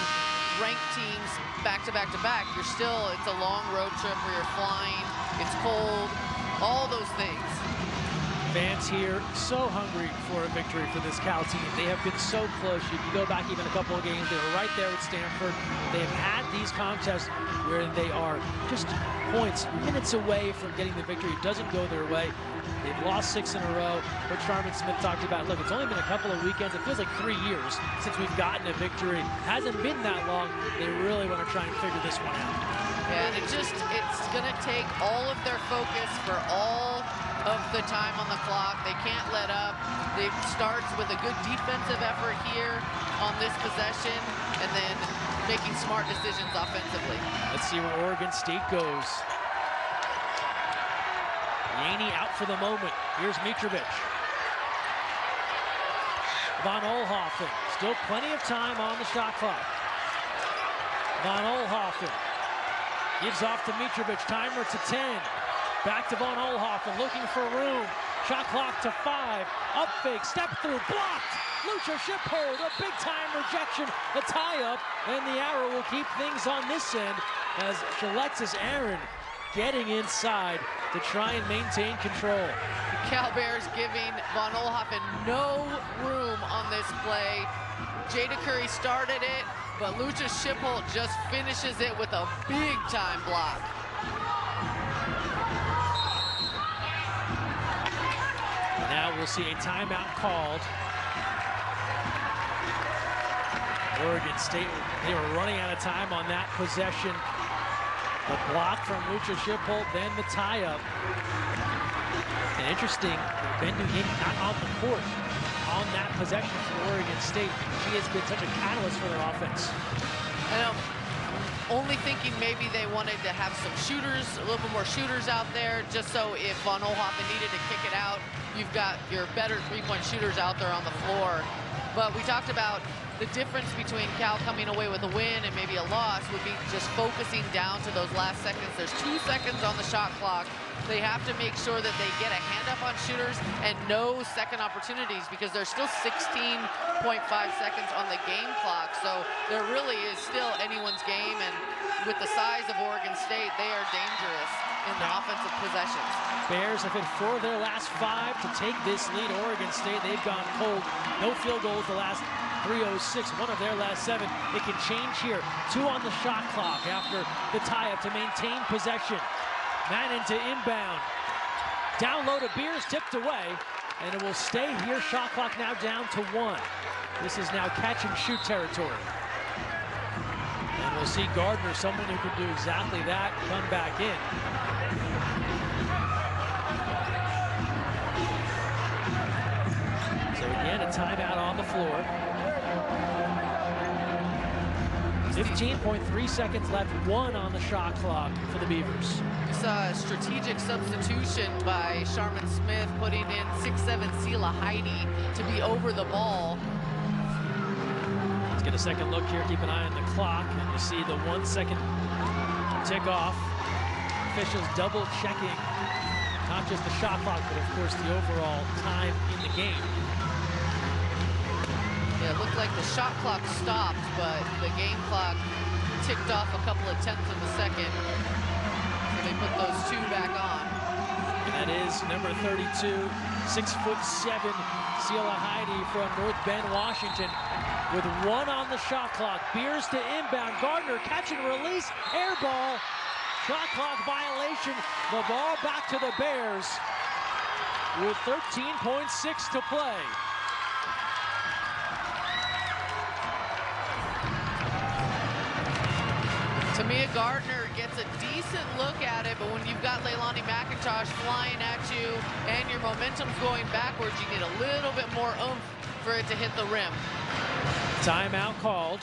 Speaker 2: ranked teams back to back, you're still, it's a long road trip where you're flying, it's cold, all those things.
Speaker 1: Fans here so hungry for a victory for this Cal team. They have been so close. You can go back even a couple of games. They were right there with Stanford. They have had these contests where they are just points, minutes away from getting the victory. It doesn't go their way. They've lost 6 in a row. But Sharman Smith talked about, look, it's only been a couple of weekends. It feels like 3 years since we've gotten a victory. Hasn't been that long. They really want to try and figure this one out.
Speaker 2: Yeah, and it's going to take all of their focus for all of the time on the clock. They can't let up. It starts with a good defensive effort here on this possession and then making smart decisions offensively.
Speaker 1: Let's see where Oregon State goes. Yeaney out for the moment. Here's Mitrovic. Von Oelhoffen. Still plenty of time on the shot clock. Von Oelhoffen gives off to Mitrovic. Timer to 10. Back to Von Oelhoffen, looking for room. Shot clock to 5. Up fake, step through, blocked. Lucia Shipholt, a big-time rejection. The tie-up, and the arrow will keep things on this end as Alexis Aaron getting inside to try and maintain control.
Speaker 2: The Cal Bears giving Von Oelhoffen no room on this play. Jada Curry started it, but Lucia Shipholt just finishes it with a big-time block.
Speaker 1: Now we'll see a timeout called. Oregon State, they were running out of time on that possession. The block from Lucia Shipholt, then the tie-up. And interesting, Bendu Yeaney not on the court on that possession for Oregon State. She has been such a catalyst for their offense.
Speaker 2: I know. Only thinking maybe they wanted to have some shooters, a little bit more shooters out there, just so if Von Oelhoffen needed to kick it out, you've got your better three-point shooters out there on the floor. But we talked about the difference between Cal coming away with a win and maybe a loss would be just focusing down to those last seconds. There's 2 seconds on the shot clock. They have to make sure that they get a hand up on shooters and no second opportunities because there's still 16.5 seconds on the game clock. So there really is still anyone's game, and with the size of Oregon State, they are dangerous in the offensive possessions.
Speaker 1: Bears have hit 4 of their last 5 to take this lead. Oregon State, they've gone cold. No field goals the last 3:06, 1 of their last 7. It can change here. 2 on the shot clock after the tie-up to maintain possession. Manning to inbound. Down low to Beers, tipped away, and it will stay here. Shot clock now down to 1. This is now catch and shoot territory. And we'll see Gardner, someone who can do exactly that, come back in. So again, a timeout on the floor. 15.3 seconds left, 1 on the shot clock for the Beavers.
Speaker 2: We saw a strategic substitution by Sharman Smith, putting in 6'7" Sela Heidi to be over the ball.
Speaker 1: Let's get a second look here, keep an eye on the clock, and you see the 1 second tick off. Officials double checking, not just the shot clock, but of course the overall time in the game.
Speaker 2: Yeah, it looked like the shot clock stopped, but the game clock ticked off a couple of tenths of a second. So they put those 2 back on.
Speaker 1: And that is number 32, 6'7", Sela Heidi from North Bend, Washington, with 1 on the shot clock. Beers to inbound. Gardner catch and release. Air ball. Shot clock violation. The ball back to the Bears. with 13.6 to play.
Speaker 2: Tamia Gardner gets a decent look at it, but when you've got Leilani McIntosh flying at you and your momentum's going backwards, you need a little bit more oomph for it to hit the rim.
Speaker 1: Timeout called.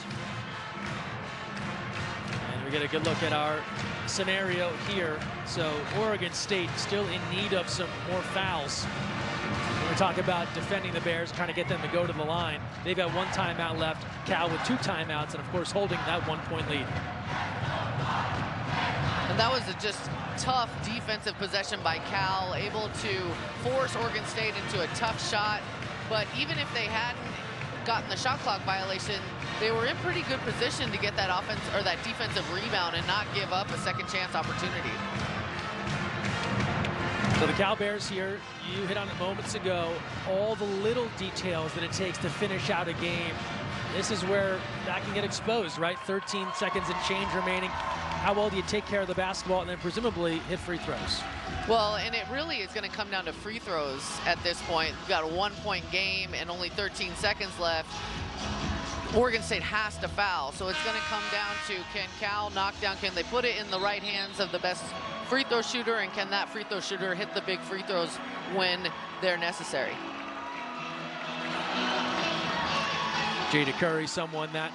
Speaker 1: And we get a good look at our scenario here. So Oregon State still in need of some more fouls. When we talk about defending the Bears, trying to get them to go to the line, they've got 1 timeout left. Cal with 2 timeouts, and of course holding that 1-point lead.
Speaker 2: And that was a just tough defensive possession by Cal, able to force Oregon State into a tough shot. But even if they hadn't gotten the shot clock violation, they were in pretty good position to get that offense or that defensive rebound and not give up a second chance opportunity.
Speaker 1: So the Cal Bears here, you hit on it moments ago, all the little details that it takes to finish out a game. This is where that can get exposed, right? 13 seconds and change remaining. How well do you take care of the basketball and then presumably hit free throws?
Speaker 2: Well, and it really is going to come down to free throws at this point. We've got a 1-point game and only 13 seconds left. Oregon State has to foul, so it's going to come down to, can Cal knock down, can they put it in the right hands of the best free throw shooter, and can that free throw shooter hit the big free throws when they're necessary?
Speaker 1: Jada Curry, someone that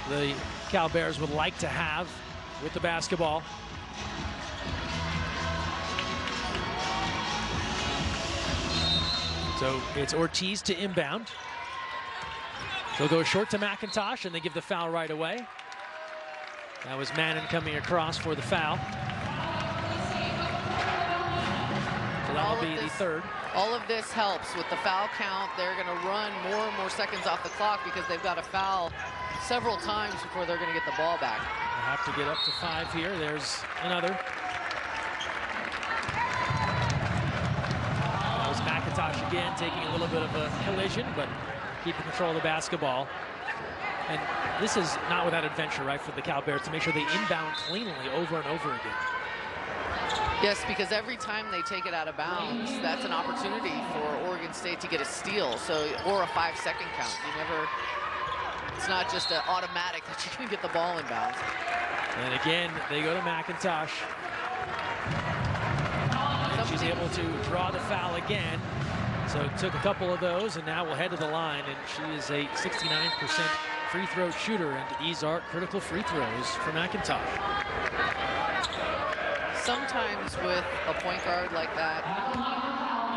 Speaker 1: the Cal Bears would like to have with the basketball. So it's Ortiz to inbound. They'll go short to McIntosh, and they give the foul right away. That was Mannon coming across for the foul. So that'll be the third.
Speaker 2: All of this helps with the foul count. They're going to run more and more seconds off the clock because they've got to foul several times before they're going to get the ball back.
Speaker 1: They have to get up to 5 here. There's another. That was McIntosh again, taking a little bit of a collision, but keeping control of the basketball. And this is not without adventure, right, for the Cal Bears to make sure they inbound cleanly over and over again.
Speaker 2: Yes, because every time they take it out of bounds, that's an opportunity for Oregon State to get a steal, or a 5-second count. It's not just an automatic that you can get the ball in bounds.
Speaker 1: And again, they go to McIntosh. And she's able to draw the foul again. So took a couple of those, and now we'll head to the line, and she is a 69% free throw shooter, and these are critical free throws for McIntosh.
Speaker 2: Sometimes with a point guard like that,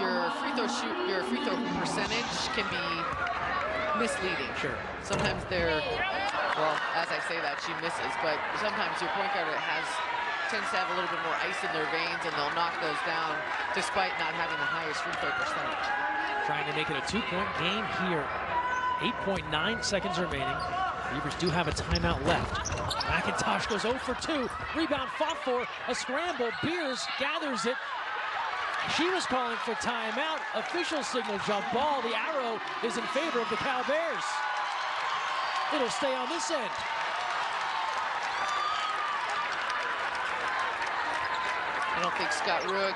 Speaker 2: your free throw percentage can be misleading.
Speaker 1: Sure.
Speaker 2: Sometimes well, as I say that, she misses, but sometimes your point guard tends to have a little bit more ice in their veins, and they'll knock those down despite not having the highest free throw percentage.
Speaker 1: Trying to make it a 2-point game here. 8.9 seconds remaining. Beavers do have a timeout left. McIntosh goes 0 for 2. Rebound fought for. A scramble. Beers gathers it. She was calling for timeout. Official signal jump ball. The arrow is in favor of the Cal Bears. It'll stay on this end.
Speaker 2: I don't think Scott Rook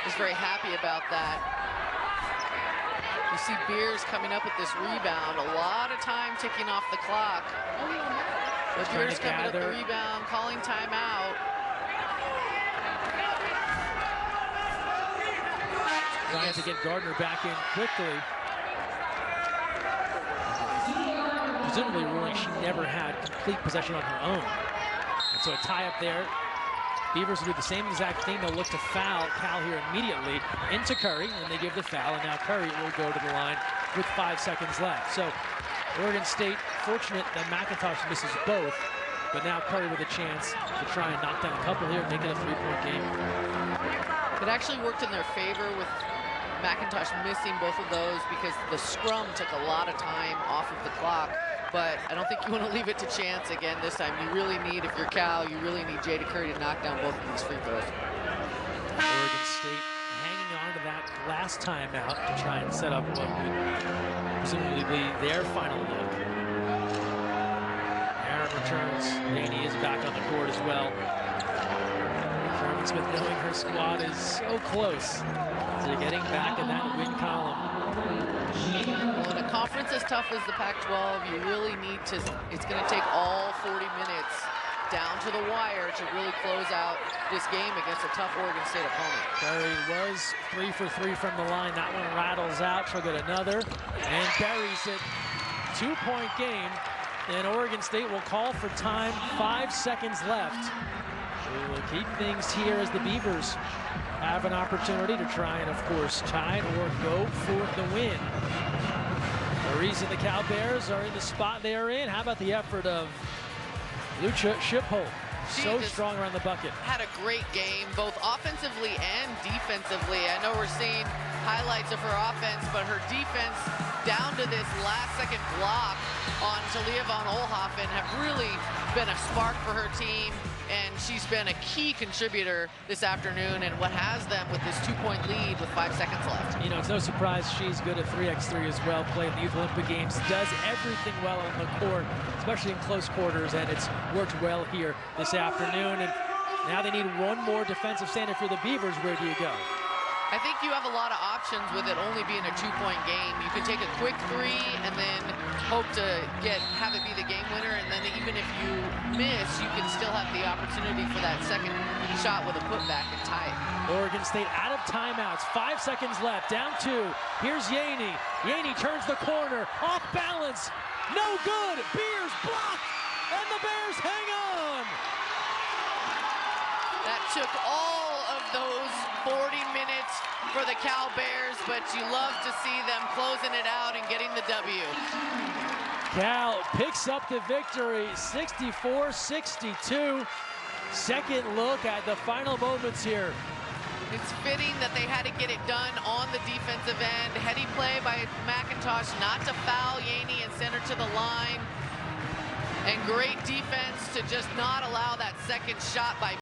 Speaker 2: is very happy about that. You see Beers coming up with this rebound. A lot of time ticking off the clock. But Beers coming up the rebound, calling timeout.
Speaker 1: Trying to get Gardner back in quickly. Presumably ruling she never had complete possession on her own. And so a tie up there. Beavers will do the same exact thing. They'll look to foul Cal here immediately into Curry, and they give the foul, and now Curry will go to the line with 5 seconds left. So Oregon State fortunate that McIntosh misses both, but now Curry with a chance to try and knock down a couple here and make it a 3-point game.
Speaker 2: It actually worked in their favor with McIntosh missing both of those because the scrum took a lot of time off of the clock. But I don't think you want to leave it to chance again this time. You really need, if you're Cal, you really need Jada Curry to knock down both of these free throws.
Speaker 1: Oregon State hanging on to that last timeout to try and set up what would presumably be their final look. Aaron returns. Yeaney is back on the court as well. German Smith knowing her squad is so close to getting back in that win column.
Speaker 2: Well, in a conference as tough as the Pac-12, you really need to, it's going to take all 40 minutes down to the wire to really close out this game against a tough Oregon State opponent.
Speaker 1: Berry was 3 for 3 from the line. That one rattles out. She'll get another. And Berry's it. 2-point game. And Oregon State will call for time. 5 seconds left. We will keep things here as the Beavers have an opportunity to try and, of course, tie it or go for the win. The reason the Cowbears are in the spot they are in. How about the effort of Lucha Shiphold? So strong around the bucket.
Speaker 2: Had a great game, both offensively and defensively. I know we're seeing highlights of her offense, but her defense down to this last-second block on Talia von Oelhoffen have really been a spark for her team, and she's been a key contributor this afternoon and what has them with this 2-point lead with 5 seconds left.
Speaker 1: You know, it's no surprise she's good at 3x3 as well, played in the Youth Olympic Games, does everything well on the court, especially in close quarters, and it's worked well here this afternoon. And now they need one more defensive standard for the Beavers. Where do you go?
Speaker 2: I think you have a lot of options with it only being a 2-point game. You can take a quick 3 and then hope to have it be the game winner, and then even if you miss, you can still have the opportunity for that second shot with a putback and tie it.
Speaker 1: Oregon State out of timeouts, 5 seconds left, down 2. Here's Yeaney. Yeaney turns the corner, off balance, no good. Beers blocked, and the Bears hang on.
Speaker 2: That took all of those 40 minutes for the Cowbears, but you love to see them closing it out and getting the W.
Speaker 1: Cal picks up the victory, 64-62. Second look at the final moments here.
Speaker 2: It's fitting that they had to get it done on the defensive end. Heady play by McIntosh not to foul Yeaney and send her to the line. And great defense to just not allow that second shot by